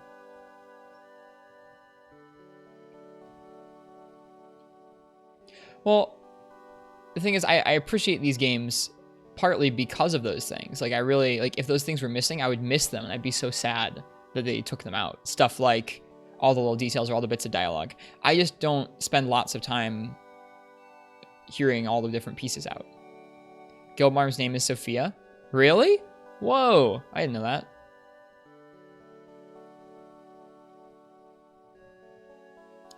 Well, the thing is, I appreciate these games partly because of those things. Like, I really, like, if those things were missing, I would miss them, and I'd be so sad that they took them out. Stuff like all the little details or all the bits of dialogue. I just don't spend lots of time hearing all the different pieces out. Gilmarm's name is Sophia. Really? Whoa, I didn't know that.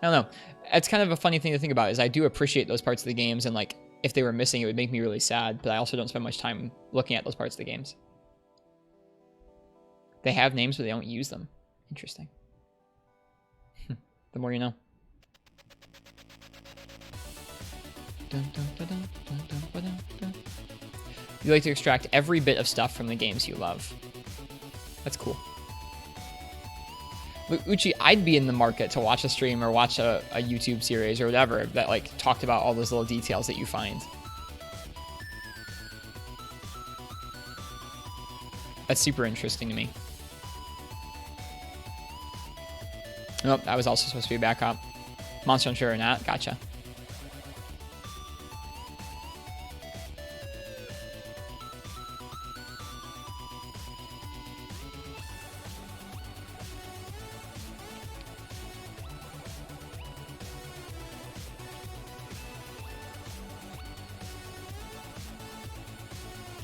I don't know. It's kind of a funny thing to think about is I do appreciate those parts of the games, and like if they were missing, it would make me really sad, but I also don't spend much time looking at those parts of the games. They have names, but they don't use them. Interesting. The more you know. You like to extract every bit of stuff from the games you love. That's cool. Look, Uchi, I'd be in the market to watch a stream or watch a YouTube series or whatever that like talked about all those little details that you find. That's super interesting to me. Nope, that was also supposed to be back up. Monster Hunter or not, gotcha.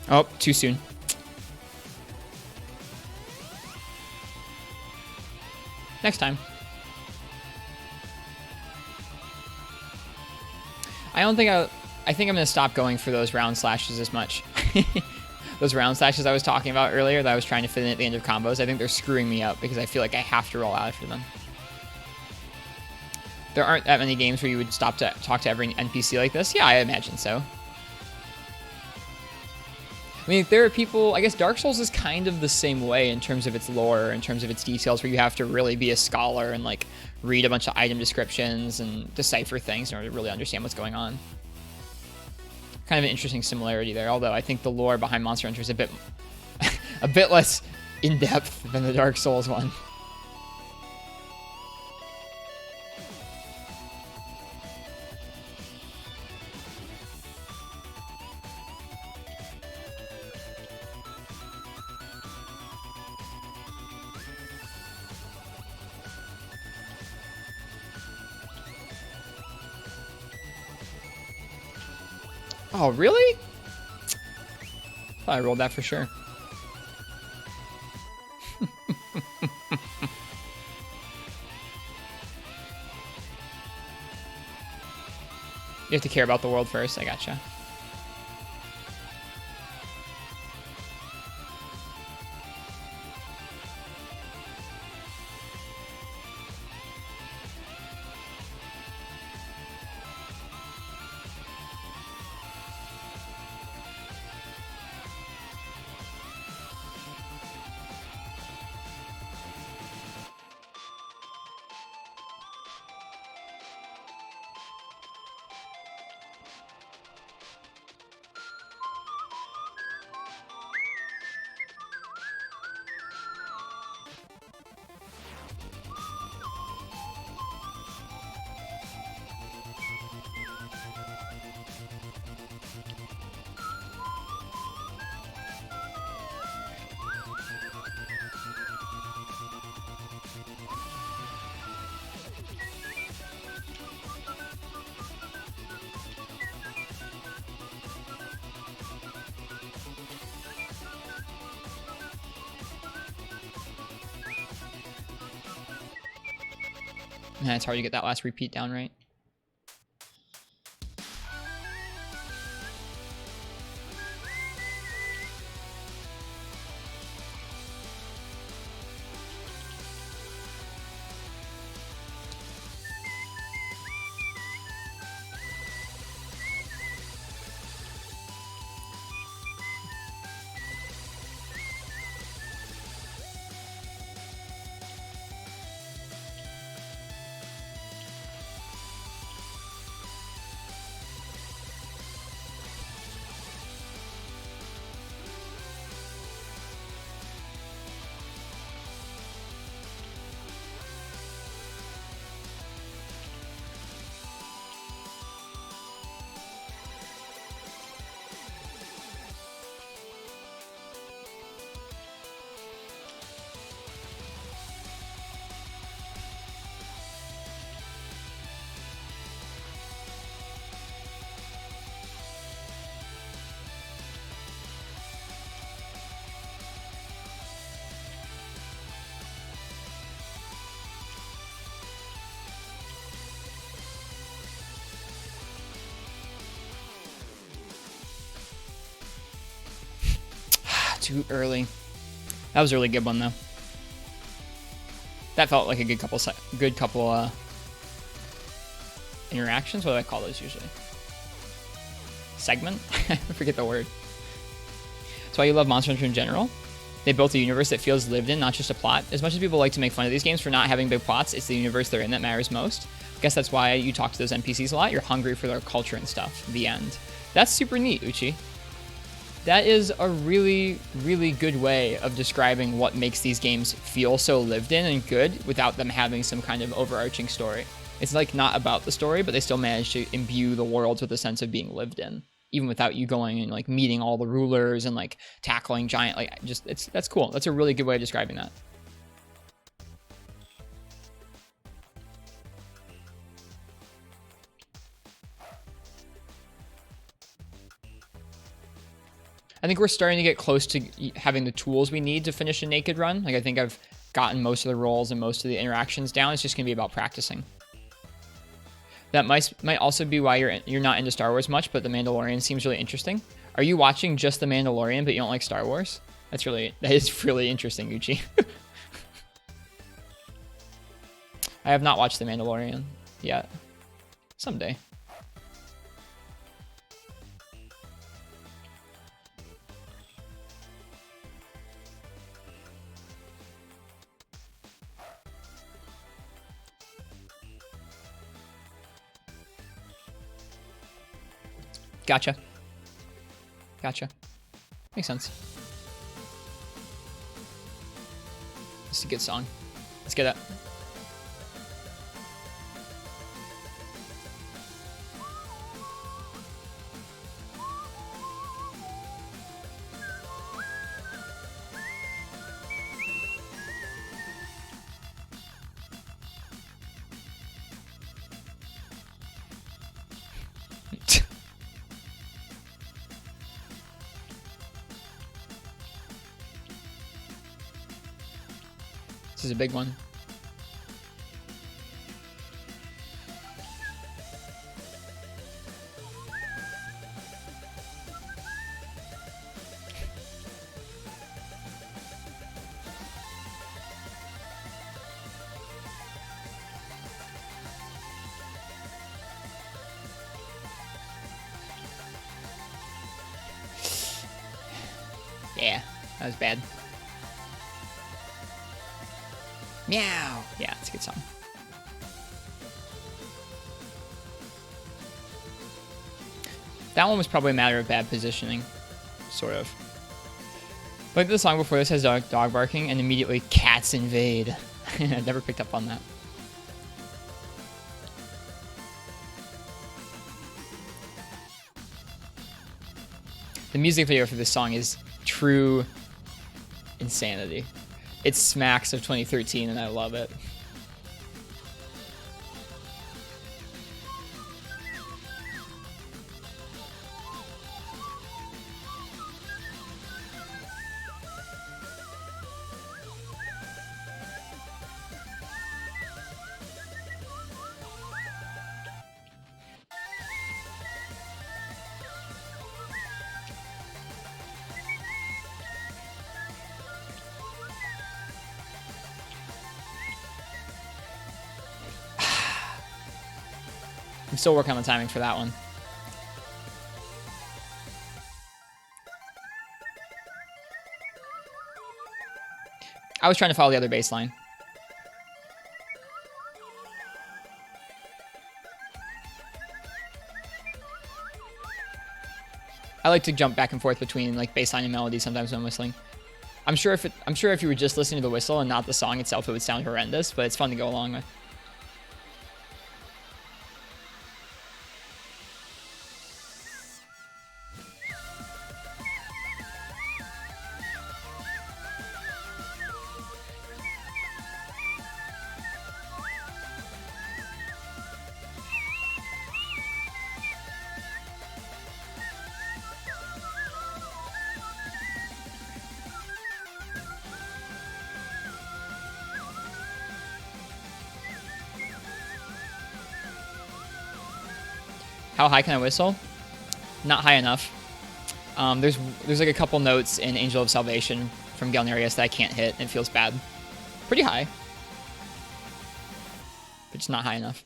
Oh, too soon. Next time. I think I'm going to stop going for those round slashes as much. Those round slashes I was talking about earlier that I was trying to fit in at the end of combos, I think they're screwing me up because I feel like I have to roll out after them. There aren't that many games where you would stop to talk to every NPC like this. Yeah, I imagine so. I mean, there are people, I guess Dark Souls is kind of the same way in terms of its lore, in terms of its details, where you have to really be a scholar and like read a bunch of item descriptions and decipher things in order to really understand what's going on. Kind of an interesting similarity there, although I think the lore behind Monster Hunter is a bit less in-depth than the Dark Souls one. Oh, really? Thought I rolled that for sure. You have to care about the world first. I gotcha. Yeah, it's hard to get that last repeat down right. too early. That was a really good one though. That felt like a good couple interactions. What do I call those usually? Segment? I forget the word. That's why you love Monster Hunter in general. They built a universe that feels lived in, not just a plot. As much as people like to make fun of these games for not having big plots, it's the universe they're in that matters most. I guess that's why you talk to those NPCs a lot. You're hungry for their culture and stuff. The end. That's super neat, Uchi. That is a really, really good way of describing what makes these games feel so lived in and good without them having some kind of overarching story. It's like not about the story, but they still manage to imbue the worlds with a sense of being lived in, even without you going and like meeting all the rulers and like tackling giant, like just that's cool. That's a really good way of describing that. I think we're starting to get close to having the tools we need to finish a naked run. Like I think I've gotten most of the roles and most of the interactions down. It's just gonna be about practicing. That might also be why you're not into Star Wars much, but The Mandalorian seems really interesting. Are you watching just The Mandalorian, but you don't like Star Wars? That is really interesting, Uchi. I have not watched The Mandalorian yet. Someday. Gotcha. Makes sense. It's a good song. Let's get that. This is a big one. Yeah, that was bad. Meow. Yeah, it's a good song. That one was probably a matter of bad positioning, sort of. Like the song before this has dog barking and immediately cats invade. I never picked up on that. The music video for this song is true insanity. It smacks of 2013 and I love it. I'm still working on the timing for that one. I was trying to follow the other bass line. I like to jump back and forth between like bass line and melody sometimes when I'm whistling. I'm sure if you were just listening to the whistle and not the song itself, it would sound horrendous, but it's fun to go along with. How high can I whistle? Not high enough. There's like a couple notes in Angel of Salvation from Galnerius that I can't hit, and it feels bad. Pretty high, but just not high enough.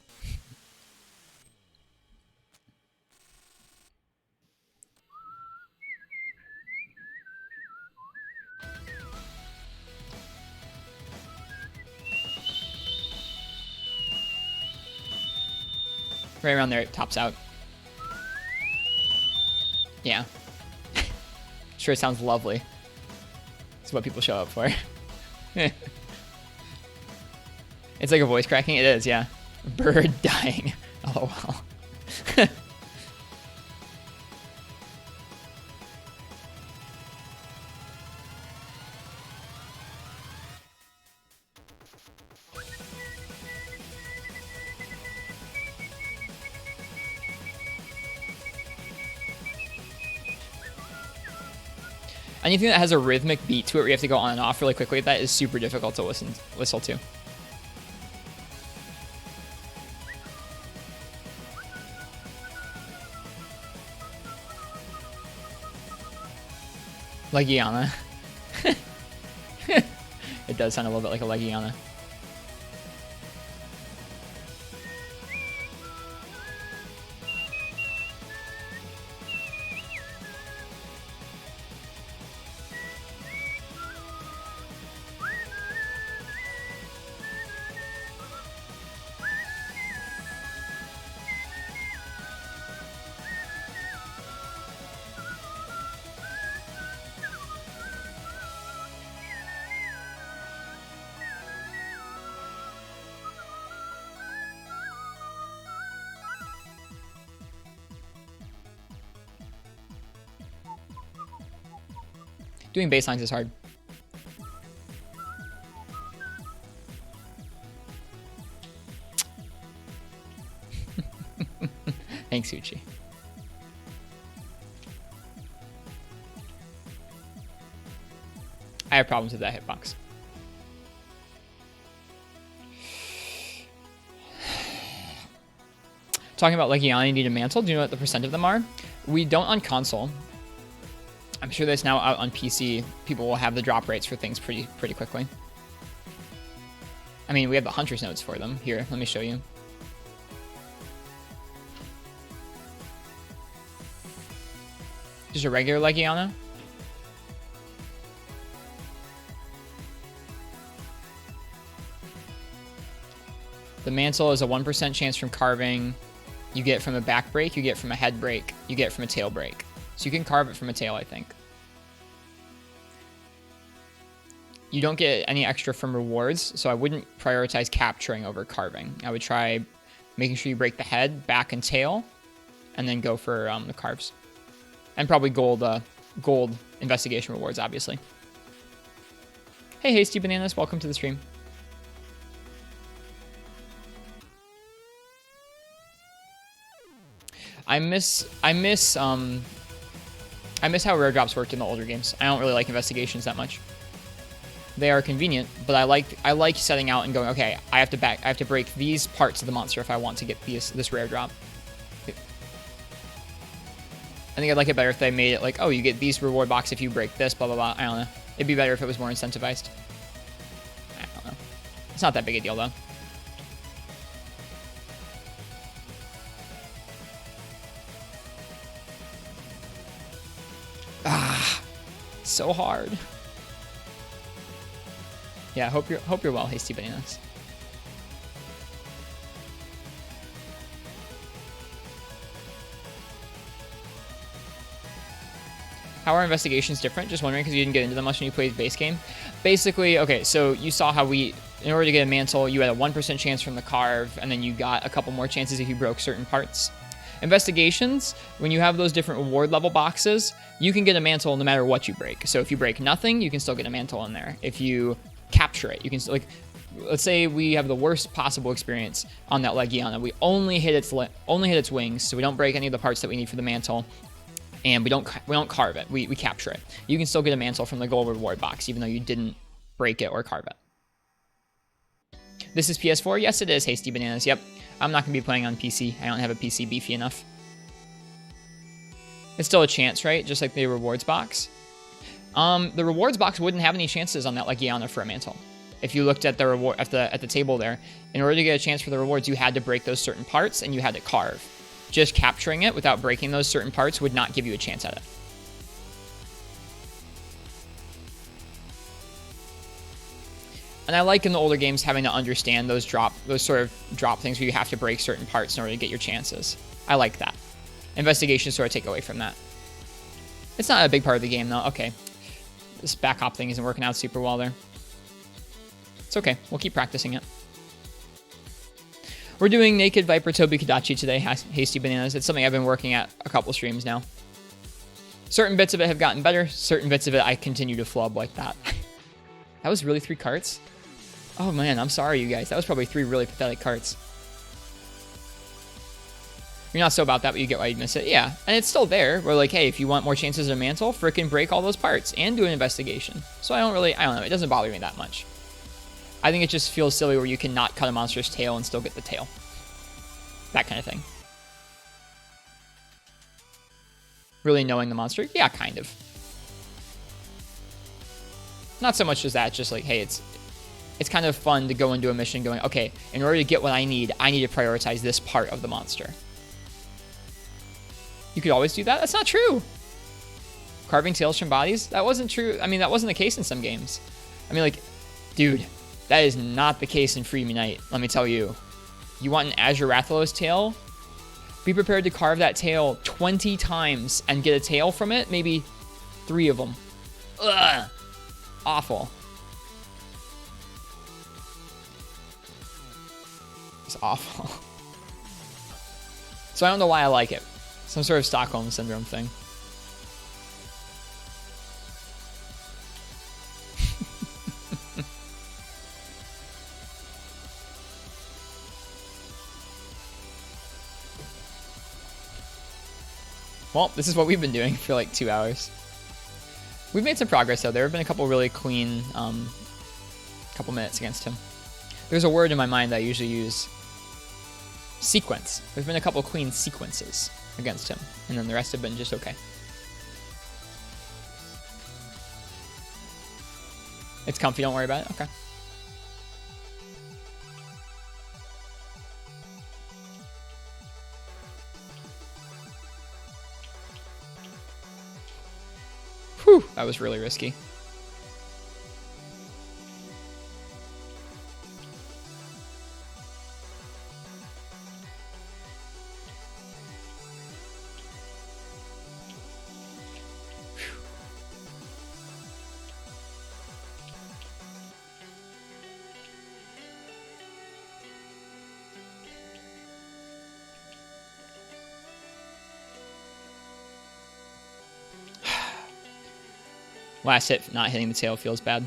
Right around there, it tops out. Yeah. Sure, it sounds lovely. It's what people show up for. It's like a voice cracking. It is, yeah. Bird dying. Oh, well. Anything that has a rhythmic beat to it where you have to go on and off really quickly, that is super difficult to whistle to. Legiana. It does sound a little bit like a Legiana. Doing bass lines is hard. Thanks, Uchi. I have problems with that hitbox. Talking about Legiana, you need a mantle. Do you know what the percent of them are? We don't on console. I'm sure that's now out on PC. People will have the drop rates for things pretty quickly. I mean, we have the Hunter's notes for them. Here, let me show you. Just a regular Legiana. The mantle is a 1% chance from carving. You get from a back break, you get from a head break, you get from a tail break. So you can carve it from a tail, I think. You don't get any extra from rewards, so I wouldn't prioritize capturing over carving. I would try making sure you break the head, back, and tail, and then go for the carves. And probably gold investigation rewards, obviously. Hey, Hasty Bananas, welcome to the stream. I miss how rare drops worked in the older games. I don't really like investigations that much. They are convenient, but I like setting out and going, okay, I have to break these parts of the monster if I want to get this rare drop. I think I'd like it better if they made it like, oh, you get these reward box if you break this, blah blah blah. I don't know. It'd be better if it was more incentivized. I don't know. It's not that big a deal though. Ah, so hard. Yeah, hope you're well, Hasty Bananas. How are investigations different? Just wondering because you didn't get into them much when you played base game. Basically, okay, so you saw how in order to get a mantle, you had a 1% chance from the carve, and then you got a couple more chances if you broke certain parts. Investigations, when you have those different reward level boxes, you can get a mantle no matter what you break. So if you break nothing, you can still get a mantle in there. If you capture it, you can still, like, let's say we have the worst possible experience on that Legiana. We only hit its wings, so we don't break any of the parts that we need for the mantle, and we don't carve it. We capture it. You can still get a mantle from the gold reward box, even though you didn't break it or carve it. This is PS4? Yes, it is, Hasty Bananas. Yep. I'm not going to be playing on PC. I don't have a PC beefy enough. It's still a chance, right? Just like the rewards box. The rewards box wouldn't have any chances on that like Yana for a mantle. If you looked at the reward at the table there, in order to get a chance for the rewards, you had to break those certain parts and you had to carve. Just capturing it without breaking those certain parts would not give you a chance at it. And I like in the older games having to understand those sort of drop things where you have to break certain parts in order to get your chances. I like that. Investigation sort of take away from that. It's not a big part of the game though. Okay. This back hop thing isn't working out super well there. It's okay. We'll keep practicing it. We're doing Naked Viper Toby Kadachi today, Hasty Bananas. It's something I've been working at a couple streams now. Certain bits of it have gotten better. Certain bits of it I continue to flub like that. That was really 3 carts? Oh man, I'm sorry you guys. That was probably 3 really pathetic carts. You're not so about that, but you get why you'd miss it. Yeah, and it's still there. We're like, hey, if you want more chances at a mantle, frickin' break all those parts and do an investigation. So I don't know. It doesn't bother me that much. I think it just feels silly where you cannot cut a monster's tail and still get the tail. That kind of thing. Really knowing the monster? Yeah, kind of. Not so much as that, just like, hey, it's kind of fun to go into a mission going, okay, in order to get what I need to prioritize this part of the monster. You could always do that? That's not true. Carving tails from bodies? That wasn't true. I mean, that wasn't the case in some games. I mean, like, dude, that is not the case in Freedom Unite, let me tell you. You want an Azure Rathalos tail? Be prepared to carve that tail 20 times and get a tail from it, maybe 3 of them. Ugh. Awful. It's awful. So I don't know why I like it. Some sort of Stockholm Syndrome thing. Well, this is what we've been doing for like 2 hours. We've made some progress though. There have been a couple really clean couple minutes against him. There's a word in my mind that I usually use. Sequence. There's been a couple clean sequences against him, and then the rest have been just okay. It's comfy, don't worry about it. Okay. Whew, that was really risky. Last hit, not hitting the tail feels bad.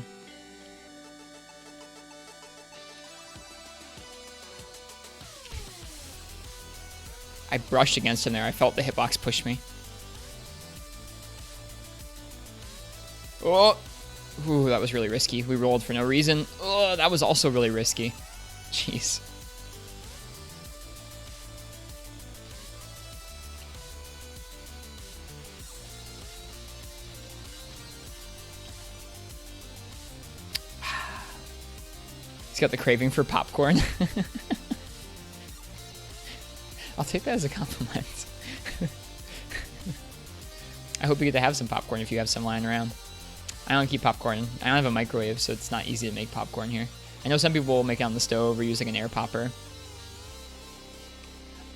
I brushed against him there. I felt the hitbox push me. Oh, ooh, that was really risky. We rolled for no reason. Oh, that was also really risky. Jeez. He's got the craving for popcorn. I'll take that as a compliment. I hope you get to have some popcorn if you have some lying around. I don't keep popcorn. I don't have a microwave, so it's not easy to make popcorn here. I know some people will make it on the stove or use like an air popper.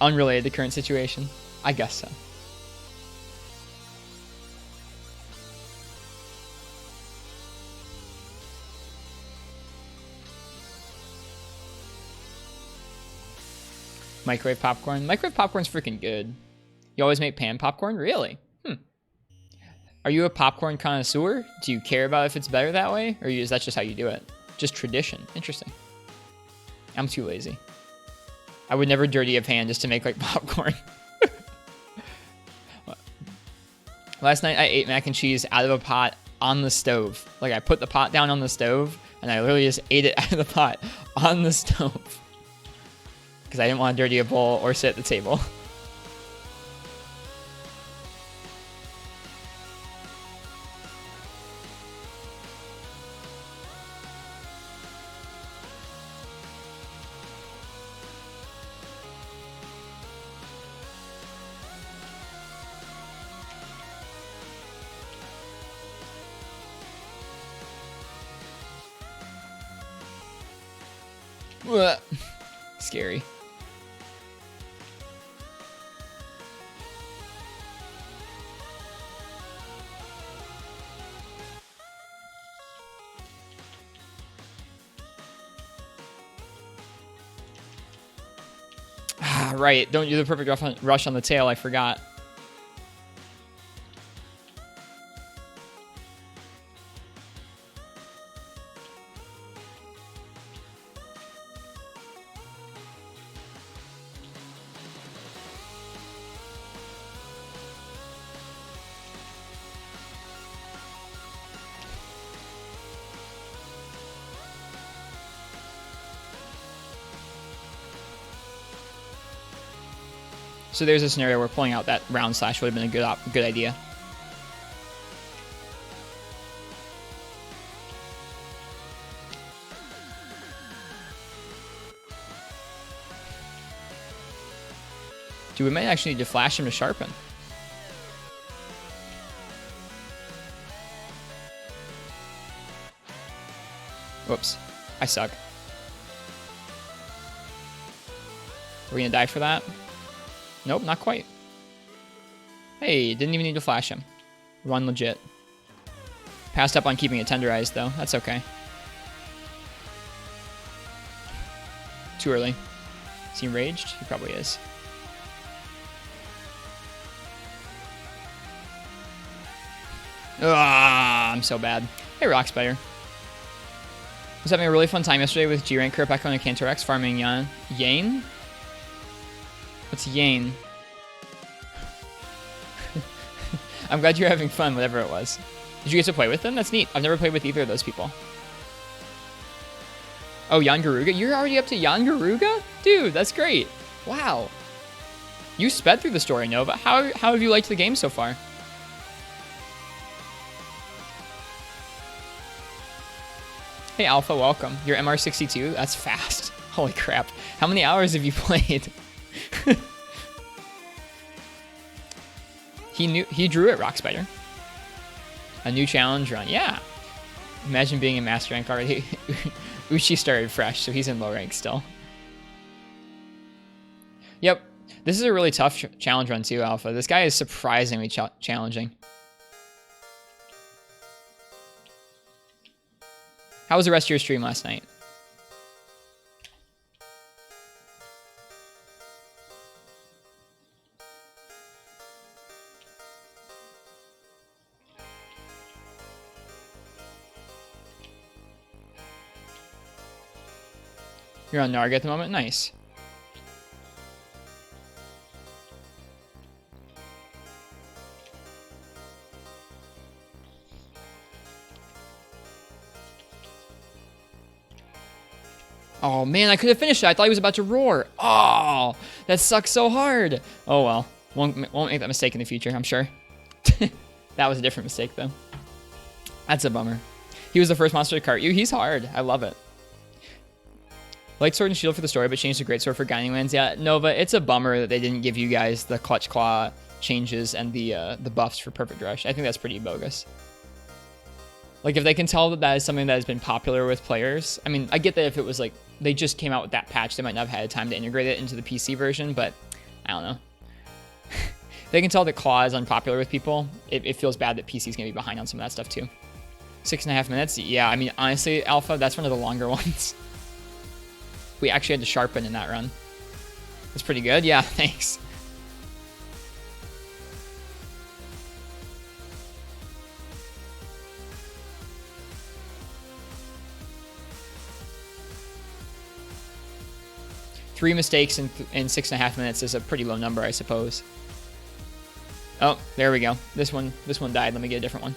Unrelated to current situation? I guess so. Microwave popcorn. Microwave popcorn's freaking good. You always make pan popcorn? Really? Are you a popcorn connoisseur? Do you care about if it's better that way? Or is that just how you do it? Just tradition. Interesting. I'm too lazy. I would never dirty a pan just to make like popcorn. Last night I ate mac and cheese out of a pot on the stove. Like I put the pot down on the stove and I literally just ate it out of the pot on the stove. Because I didn't want to dirty a bowl or sit at the table. Ugh. Scary. Ah, right. Don't do the perfect rush on the tail. I forgot. So there's a scenario where pulling out that round slash would have been a good idea. Dude, we might actually need to flash him to sharpen. Whoops. I suck. Are we gonna die for that? Nope, not quite. Hey, didn't even need to flash him. Run legit. Passed up on keeping it tenderized, though. That's okay. Too early. Is he enraged? He probably is. Ah, I'm so bad. Hey, Rock Spider. Was having a really fun time yesterday with G-Rank, Kurapeko, and Cantorex farming Yane? What's Yane? I'm glad you're having fun, whatever it was. Did you get to play with them? That's neat. I've never played with either of those people. Oh, Yangaruga? You're already up to Yangaruga? Dude, that's great. Wow. You sped through the story, Nova. How have you liked the game so far? Hey, Alpha, welcome. You're MR62? That's fast. Holy crap. How many hours have you played? He drew it, Rock Spider. A new challenge run. Yeah. Imagine being in Master Rank already. Uchi started fresh, so he's in low rank still. Yep. This is a really tough challenge run too, Alpha. This guy is surprisingly challenging. How was the rest of your stream last night? You're on Narga at the moment? Nice. Oh man, I could have finished it. I thought he was about to roar. Oh, that sucks so hard. Oh well, won't make that mistake in the future, I'm sure. That was a different mistake though. That's a bummer. He was the first monster to cart you. He's hard. I love it. Like Sword and Shield for the story, but changed to Great Sword for Guiding Winds. Yeah, Nova, it's a bummer that they didn't give you guys the Clutch Claw changes and the buffs for Perfect Rush. I think that's pretty bogus. Like, if they can tell that that is something that has been popular with players, I mean, I get that if it was like, they just came out with that patch, they might not have had time to integrate it into the PC version, but I don't know. They can tell that Claw is unpopular with people. It feels bad that PC's gonna be behind on some of that stuff too. 6.5 minutes? Yeah, I mean, honestly, Alpha, that's one of the longer ones. We actually had to sharpen in that run. That's pretty good. Yeah, thanks. Three mistakes in 6.5 minutes is a pretty low number, I suppose. Oh, there we go. This one died. Let me get a different one.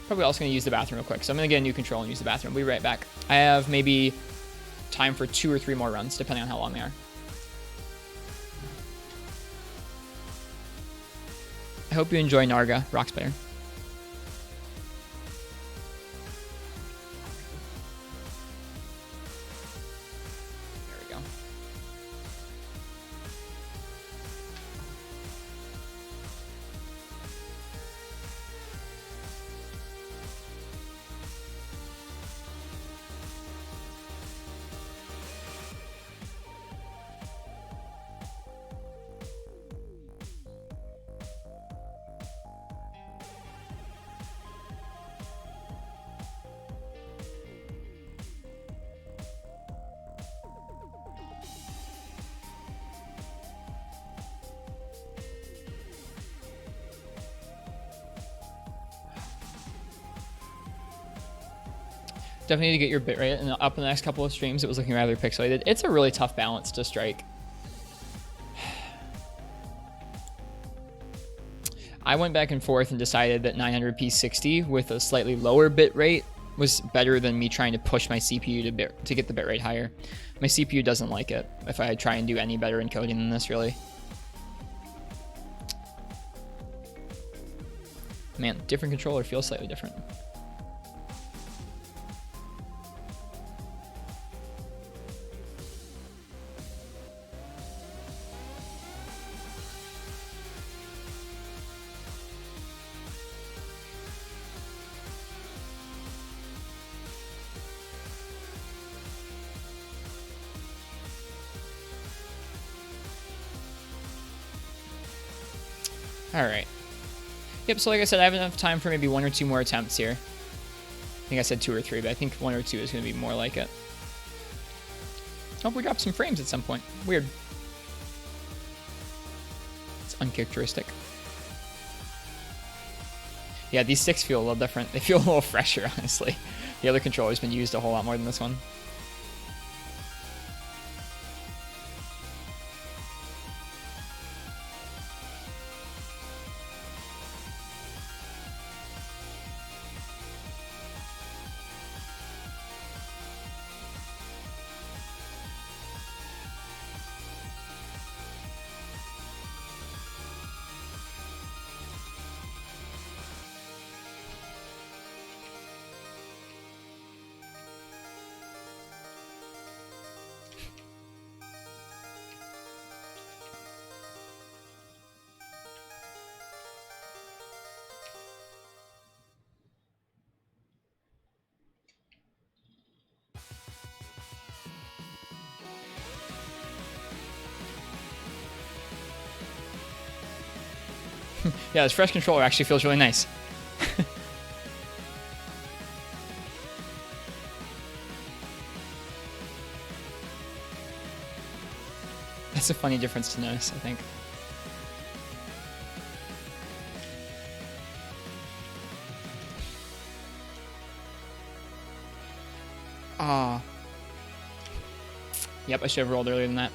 Probably also going to use the bathroom real quick. So I'm going to get a new control and use the bathroom. We'll be right back. I have maybe time for 2 or 3 more runs, depending on how long they are. I hope you enjoy Narga, Rocksplayer. There we go. Definitely need to get your bitrate up in the next couple of streams. It was looking rather pixelated. It's a really tough balance to strike. I went back and forth and decided that 900p 60 with a slightly lower bitrate was better than me trying to push my CPU to get the bitrate higher. My CPU doesn't like it if I try and do any better encoding than this, really. Man, different controller feels slightly different. All right. Yep, so like I said, I have enough time for maybe 1 or 2 more attempts here. I think I said 2 or 3, but I think 1 or 2 is going to be more like it. Oh, we dropped some frames at some point. Weird. It's uncharacteristic. Yeah, these sticks feel a little different. They feel a little fresher, honestly. The other controller's been used a whole lot more than this one. Yeah, this fresh controller actually feels really nice. That's a funny difference to notice, I think. Ah. Yep, I should have rolled earlier than that.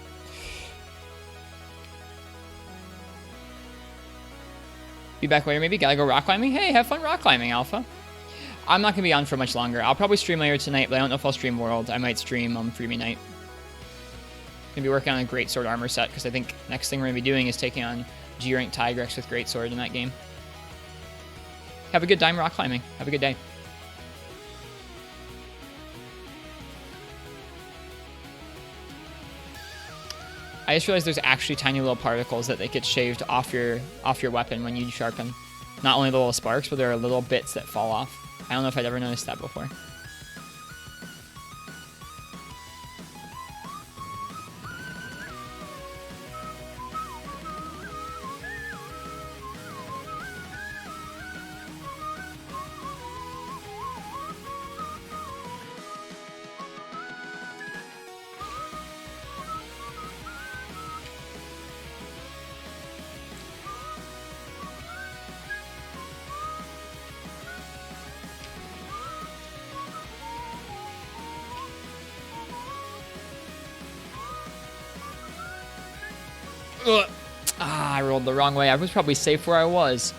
Be back later, maybe. Gotta go rock climbing? Hey, have fun rock climbing, Alpha. I'm not gonna be on for much longer. I'll probably stream later tonight, but I don't know if I'll stream World. I might stream Freebie Night. Gonna be working on a Greatsword armor set, because I think next thing we're gonna be doing is taking on G-Rank Tigrex with Greatsword in that game. Have a good time rock climbing. Have a good day. I just realized there's actually tiny little particles that get shaved off your weapon when you sharpen. Not only the little sparks, but there are little bits that fall off. I don't know if I'd ever noticed that before. Ugh. Ah, I rolled the wrong way. I was probably safe where I was.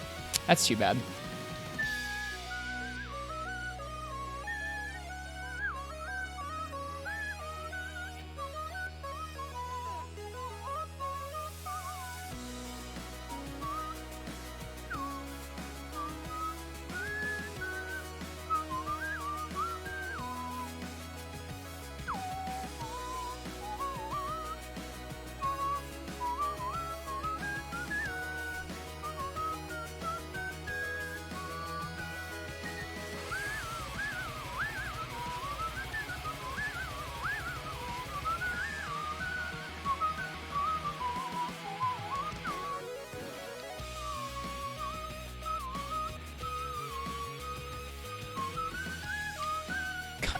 That's too bad.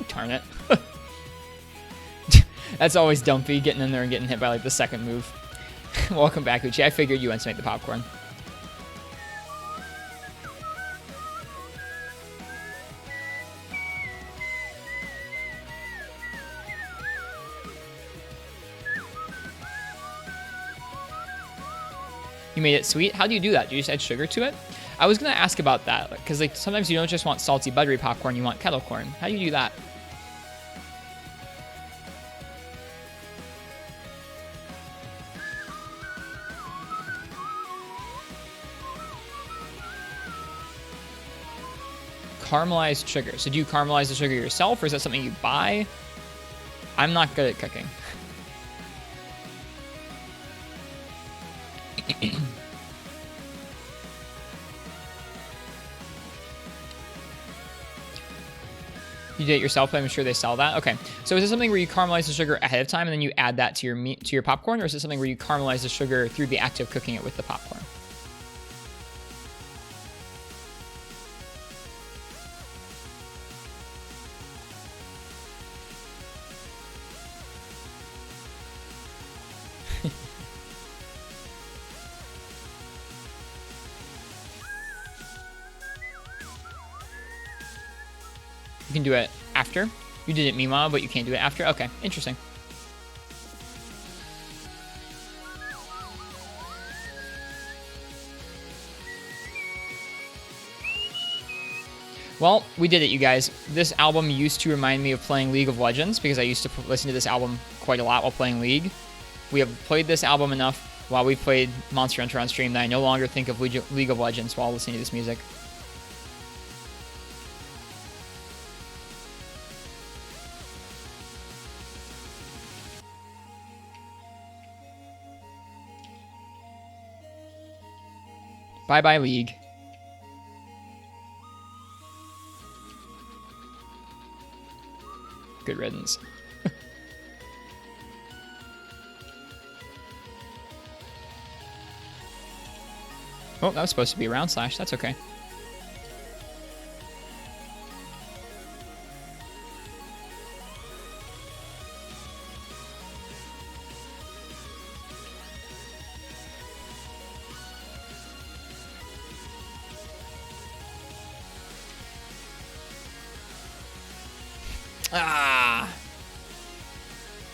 Darn it. That's always Dumpy, getting in there and getting hit by like the second move. Welcome back, Uchi. I figured you went to make the popcorn. You made it sweet. How do you do that? Do you just add sugar to it? I was gonna ask about that because like sometimes you don't just want salty buttery popcorn, you want kettle corn. How do you do that? Caramelized sugar. So do you caramelize the sugar yourself, or is that something you buy? I'm not good at cooking. You did it yourself, but I'm sure they sell that. Okay. So is it something where you caramelize the sugar ahead of time and then you add that to your meat, to your popcorn, or is it something where you caramelize the sugar through the act of cooking it with the popcorn? You can do it after. You did it meanwhile, but you can't do it after. Okay, interesting. Well, we did it, you guys. This album used to remind me of playing League of Legends because I used to listen to this album quite a lot while playing League. We have played this album enough while we played Monster Hunter on stream that I no longer think of League of Legends while listening to this music. Bye-bye, League. Good riddance. Oh, that was supposed to be a round slash. That's okay.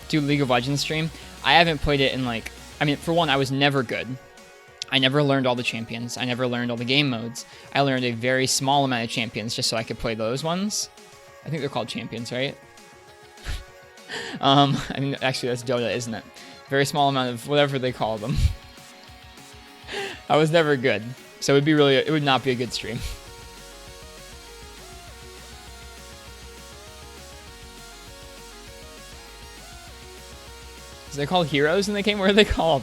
Do League of Legends stream. I haven't played it in like, I mean, for one, I was never good. I never learned all the champions. I never learned all the game modes. I learned a very small amount of champions just so I could play those ones. I think they're called champions, right? I mean, actually that's Dota, isn't it? Very small amount of whatever they call them. I was never good. So it would not be a good stream. Is they called heroes in the game? What are they called?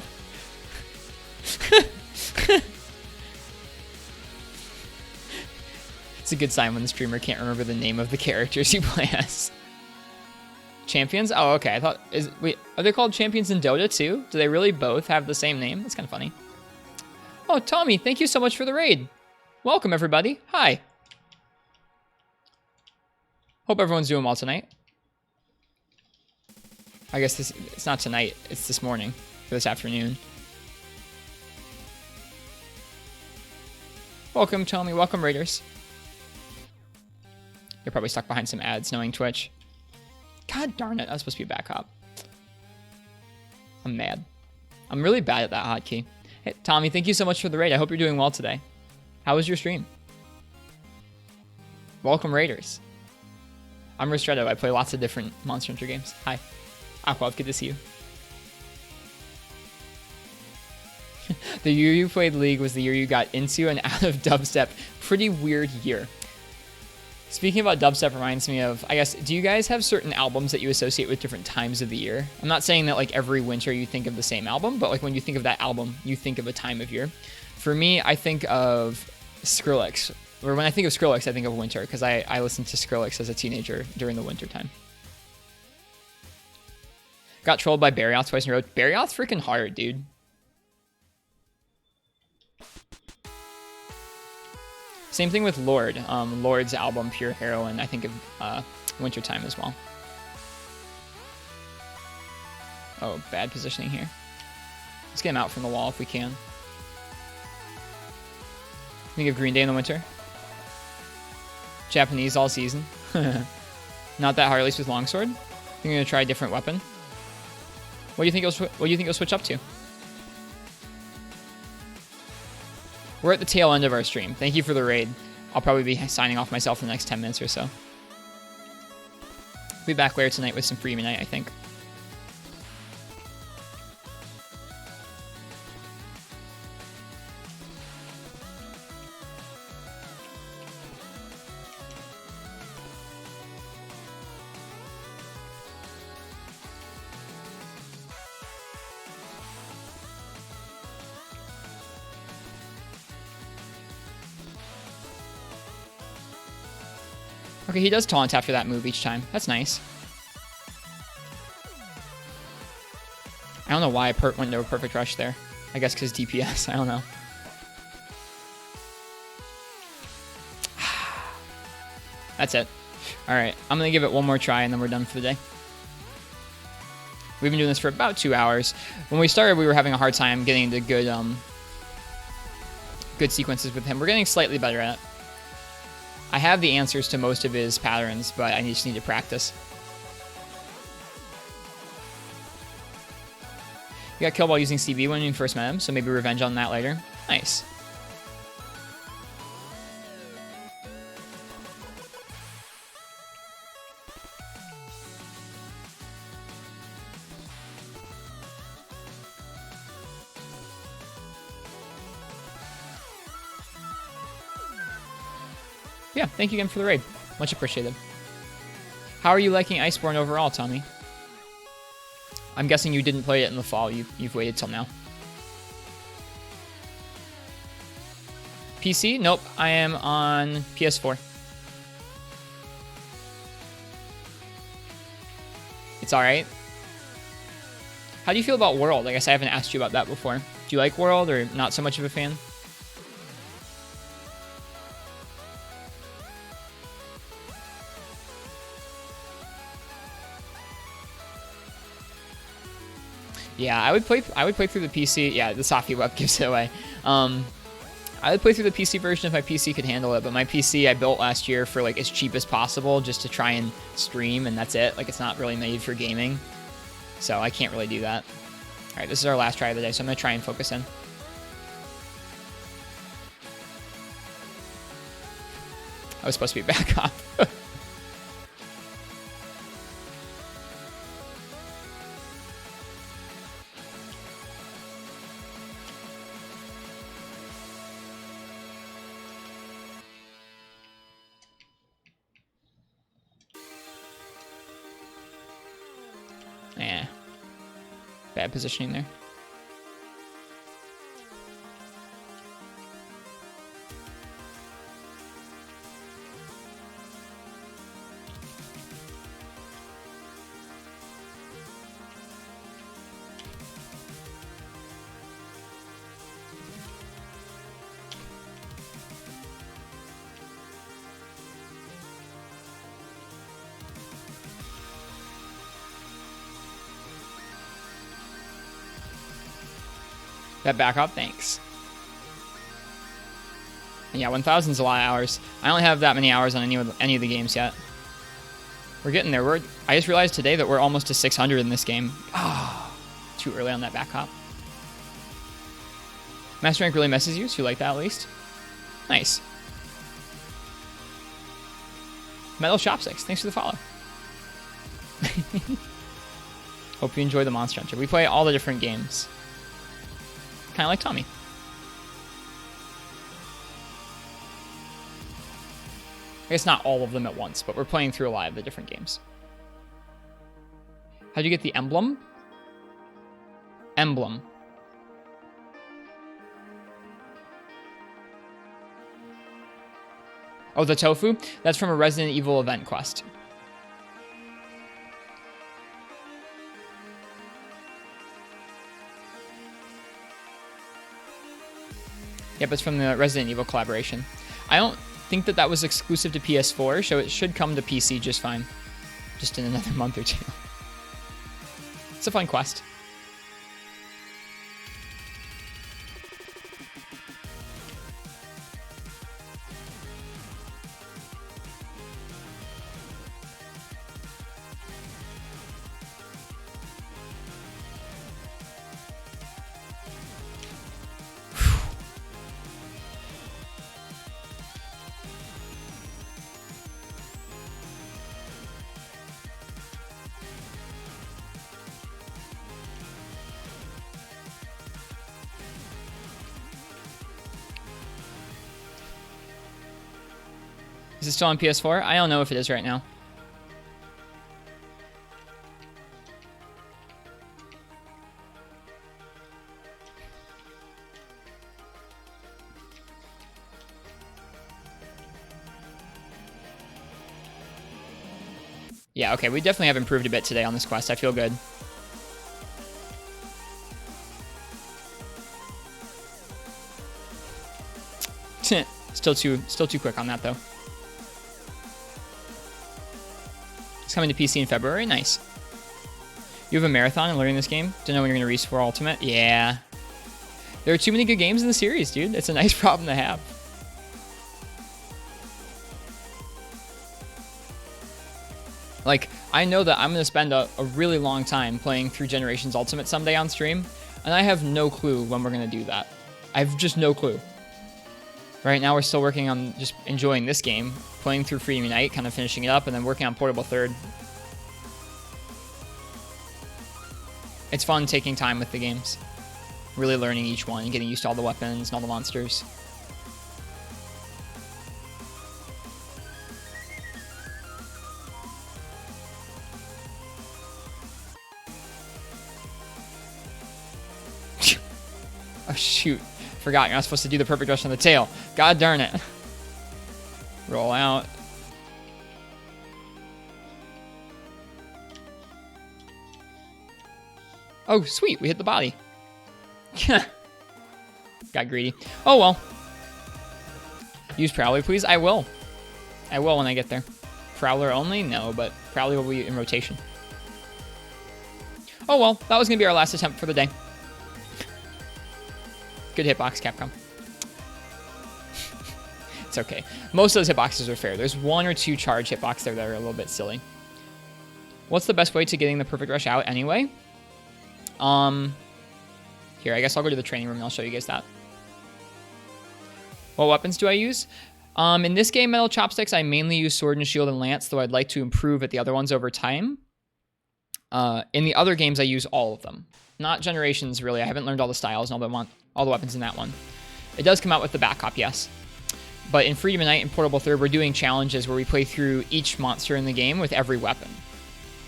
It's a good sign when the streamer can't remember the name of the characters you play as. Champions? Oh, okay. I thought, wait, are they called champions in Dota too? Do they really both have the same name? That's kind of funny. Oh, Tommy, thank you so much for the raid. Welcome, everybody. Hi. Hope everyone's doing well tonight. I guess it's not tonight, it's this morning, or this afternoon. Welcome, Tommy. Welcome, Raiders. You're probably stuck behind some ads, knowing Twitch. God darn it, that was supposed to be a back hop. I'm mad. I'm really bad at that hotkey. Hey, Tommy, thank you so much for the raid. I hope you're doing well today. How was your stream? Welcome, Raiders. I'm Ristretto. I play lots of different Monster Hunter games. Hi. Aquav, good to see you. The year you played League was the year you got into and out of dubstep. Pretty weird year. Speaking about dubstep reminds me of, I guess, do you guys have certain albums that you associate with different times of the year? I'm not saying that like every winter you think of the same album, but like when you think of that album, you think of a time of year. For me, I think of Skrillex. Or when I think of Skrillex, I think of winter because I listened to Skrillex as a teenager during the winter time. Got trolled by Barrioth twice in a row. Barrioth's freaking hard, dude. Same thing with Lord. Lord's album, Pure Heroine, I think of wintertime as well. Oh, bad positioning here. Let's get him out from the wall if we can. Think of Green Day in the winter. Japanese all season. Not that hard, at least with longsword. I think I'm gonna try a different weapon. What do you think you'll switch up to? We're at the tail end of our stream. Thank you for the raid. I'll probably be signing off myself in the next 10 minutes or so. Be back later tonight with some Freeman Night, I think. Okay, he does taunt after that move each time. That's nice. I don't know why I went into a perfect rush there. I guess because DPS. I don't know. That's it. Alright, I'm going to give it one more try and then we're done for the day. We've been doing this for about 2 hours. When we started, we were having a hard time getting into good sequences with him. We're getting slightly better at it. I have the answers to most of his patterns, but I just need to practice. You got killed while using CB when you first met him, so maybe revenge on that later. Nice. Yeah, thank you again for the raid. Much appreciated. How are you liking Iceborne overall, Tommy? I'm guessing you didn't play it in the fall. You've waited till now. PC? Nope. I am on PS4. It's alright. How do you feel about World? I guess I haven't asked you about that before. Do you like World or not so much of a fan? Yeah, I would play through the PC. Yeah, the Softy Web gives it away. I would play through the PC version if my PC could handle it, but my PC I built last year for like as cheap as possible just to try and stream, and that's it. Like, it's not really made for gaming, so I can't really do that. All right, this is our last try of the day, so I'm gonna try and focus in. I was supposed to be back up. Yeah. Bad positioning there. That back up, thanks. Yeah, 1,000 is a lot of hours. I only have that many hours on any of the games yet. We're getting there. I just realized today that we're almost to 600 in this game. Oh, too early on that back hop. Master Rank really messes you, so you like that at least? Nice. Metal Shopsticks, thanks for the follow. Hope you enjoy the Monster Hunter. We play all the different games. Kind of like Tommy. I guess not all of them at once, but we're playing through a lot of the different games. How'd you get the emblem? Emblem. Oh, the tofu? That's from a Resident Evil event quest. Yep, it's from the Resident Evil collaboration. I don't think that was exclusive to PS4, so it should come to PC just fine. Just in another month or two. It's a fun quest. Is it still on PS4? I don't know if it is right now. Yeah, okay, we definitely have improved a bit today on this quest. I feel good. Still too quick on that though. It's coming to PC in February. Nice. You have a marathon in learning this game? Don't know when you're gonna restore Ultimate? Yeah. There are too many good games in the series, dude. It's a nice problem to have. Like, I know that I'm gonna spend a really long time playing through Generations Ultimate someday on stream, and I have no clue when we're gonna do that. I have just no clue. Right now we're still working on just enjoying this game, playing through Freedom Unite, kind of finishing it up, and then working on Portable Third. It's fun taking time with the games. Really learning each one and getting used to all the weapons and all the monsters. Oh shoot. Forgot you're not supposed to do the perfect rush on the tail. God darn it. Roll out. Oh, sweet. We hit the body. Got greedy. Oh, well. Use Prowler, please. I will. I will when I get there. Prowler only? No, but Prowler will be in rotation. Oh, well. That was going to be our last attempt for the day. Good hitbox, Capcom. It's okay. Most of those hitboxes are fair. There's one or two charge hitboxes there that are a little bit silly. What's the best way to getting the perfect rush out anyway? Here, I guess I'll go to the training room and I'll show you guys that. What weapons do I use? In this game, Metal Chopsticks, I mainly use Sword and Shield and Lance, though I'd like to improve at the other ones over time. In the other games, I use all of them. Not Generations, really. I haven't learned all the styles and all the weapons in that one. It does come out with the back hop, yes. But in Freedom Unite and Portable Third, we're doing challenges where we play through each monster in the game with every weapon.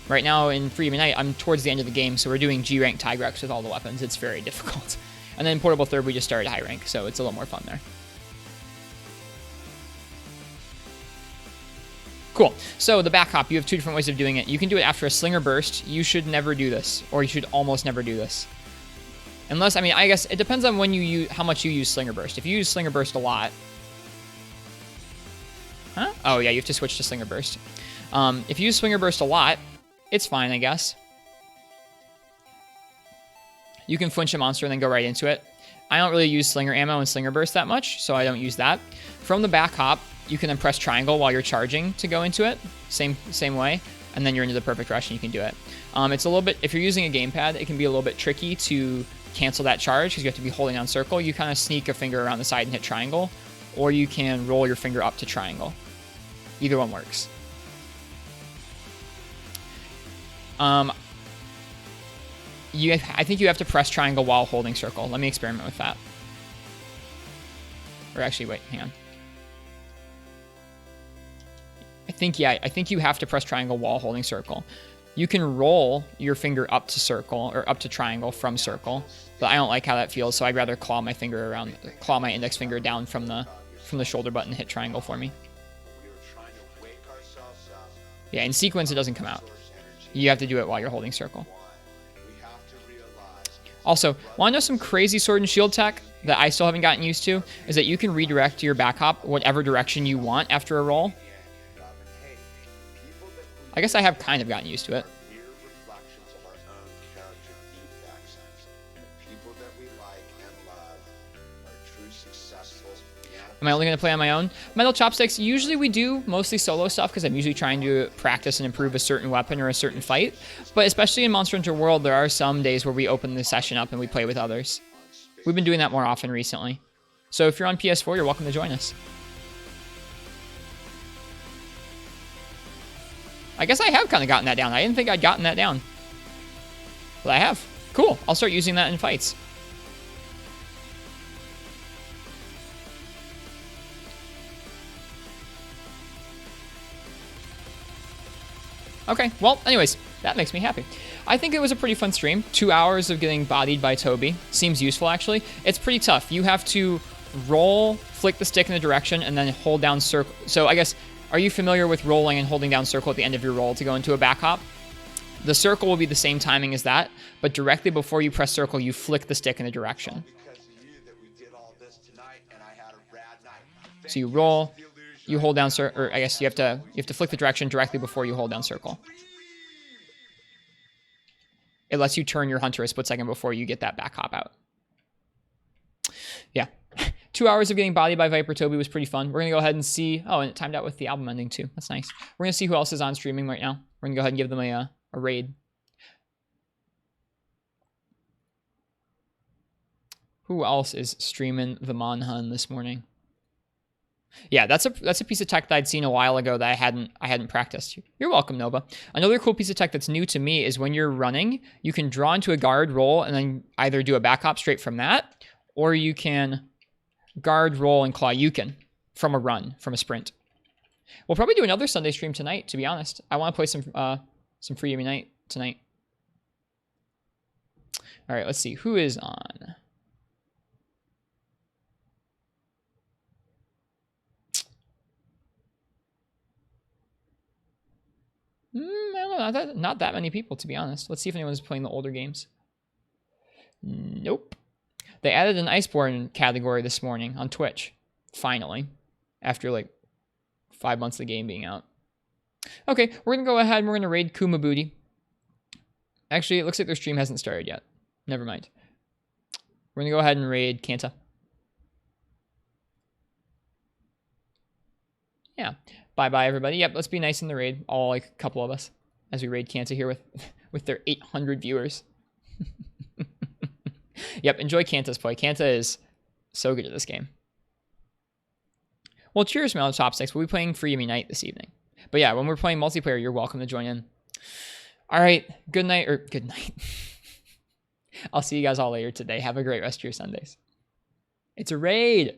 Right now in Freedom Unite, I'm towards the end of the game, so we're doing G-Rank Tigrex with all the weapons. It's very difficult. And then in Portable Third, we just started high rank, so it's a little more fun there. Cool. So the back hop, you have two different ways of doing it. You can do it after a Slinger Burst. You should never do this, or you should almost never do this. Unless, I mean, I guess it depends on when you use, how much you use Slinger Burst. If you use Slinger Burst a lot... Huh? Oh, yeah, you have to switch to Slinger Burst. If you use Slinger Burst a lot, it's fine, I guess. You can flinch a monster and then go right into it. I don't really use Slinger Ammo and Slinger Burst that much, so I don't use that. From the back hop, you can then press triangle while you're charging to go into it. Same way. And then you're into the perfect rush and you can do it. It's a little bit, if you're using a gamepad, it can be a little bit tricky to cancel that charge because you have to be holding on circle. You kind of sneak a finger around the side and hit triangle, or you can roll your finger up to triangle. Either one works. I think you have to press triangle while holding circle. Let me experiment with that. Or actually, wait, hang on. I think you have to press triangle while holding circle. You can roll your finger up to circle or up to triangle from circle, but I don't like how that feels, so I'd rather claw my index finger down from the shoulder button and hit triangle for me. Yeah, in sequence it doesn't come out. You have to do it while you're holding circle. Also, want to know some crazy Sword and Shield tech that I still haven't gotten used to? Is that you can redirect your back hop whatever direction you want after a roll. I guess I have kind of gotten used to it. Am I only going to play on my own? Metal Chopsticks, usually we do mostly solo stuff because I'm usually trying to practice and improve a certain weapon or a certain fight. But especially in Monster Hunter World, there are some days where we open the session up and we play with others. We've been doing that more often recently. So if you're on PS4, you're welcome to join us. I guess I have kind of gotten that down. I didn't think I'd gotten that down. But I have. Cool. I'll start using that in fights. Okay, well, anyways, that makes me happy. I think it was a pretty fun stream. 2 hours of getting bodied by Toby. Seems useful, actually. It's pretty tough. You have to roll, flick the stick in the direction, and then hold down circle. So I guess, are you familiar with rolling and holding down circle at the end of your roll to go into a back hop? The circle will be the same timing as that, but directly before you press circle, you flick the stick in the direction. So you roll, you hold down circle, or I guess you have to flick the direction directly before you hold down circle. It lets you turn your hunter a split second before you get that back hop out. Yeah. 2 hours of getting bodied by Viper Toby was pretty fun. We're going to go ahead and see... Oh, and it timed out with the album ending too. That's nice. We're going to see who else is on streaming right now. We're going to go ahead and give them a raid. Who else is streaming the Monhun this morning? Yeah, that's a piece of tech that I'd seen a while ago that I hadn't practiced. You're welcome, Nova. Another cool piece of tech that's new to me is when you're running, you can draw into a guard, roll, and then either do a back hop straight from that, or you can guard, roll, and claw Yukin from a run, from a sprint. We'll probably do another Sunday stream tonight, to be honest. I want to play some Free Unite tonight. All right, let's see. Who is on? I don't know, not that many people, to be honest. Let's see if anyone's playing the older games. Nope. They added an Iceborne category this morning on Twitch. Finally. After like 5 months of the game being out. Okay, we're going to go ahead and we're going to raid Kuma Booty. Actually, it looks like their stream hasn't started yet. Never mind. We're going to go ahead and raid Kanta. Yeah. Bye-bye, everybody. Yep, let's be nice in the raid. All, like, a couple of us. As we raid Kanta here with their 800 viewers. Yep, enjoy Kanta's play. Kanta is so good at this game. Well, cheers, Mellow Chopsticks. We'll be playing Free Unite this evening. But yeah, when we're playing multiplayer, you're welcome to join in. All right, good night, or good night. I'll see you guys all later today. Have a great rest of your Sundays. It's a raid.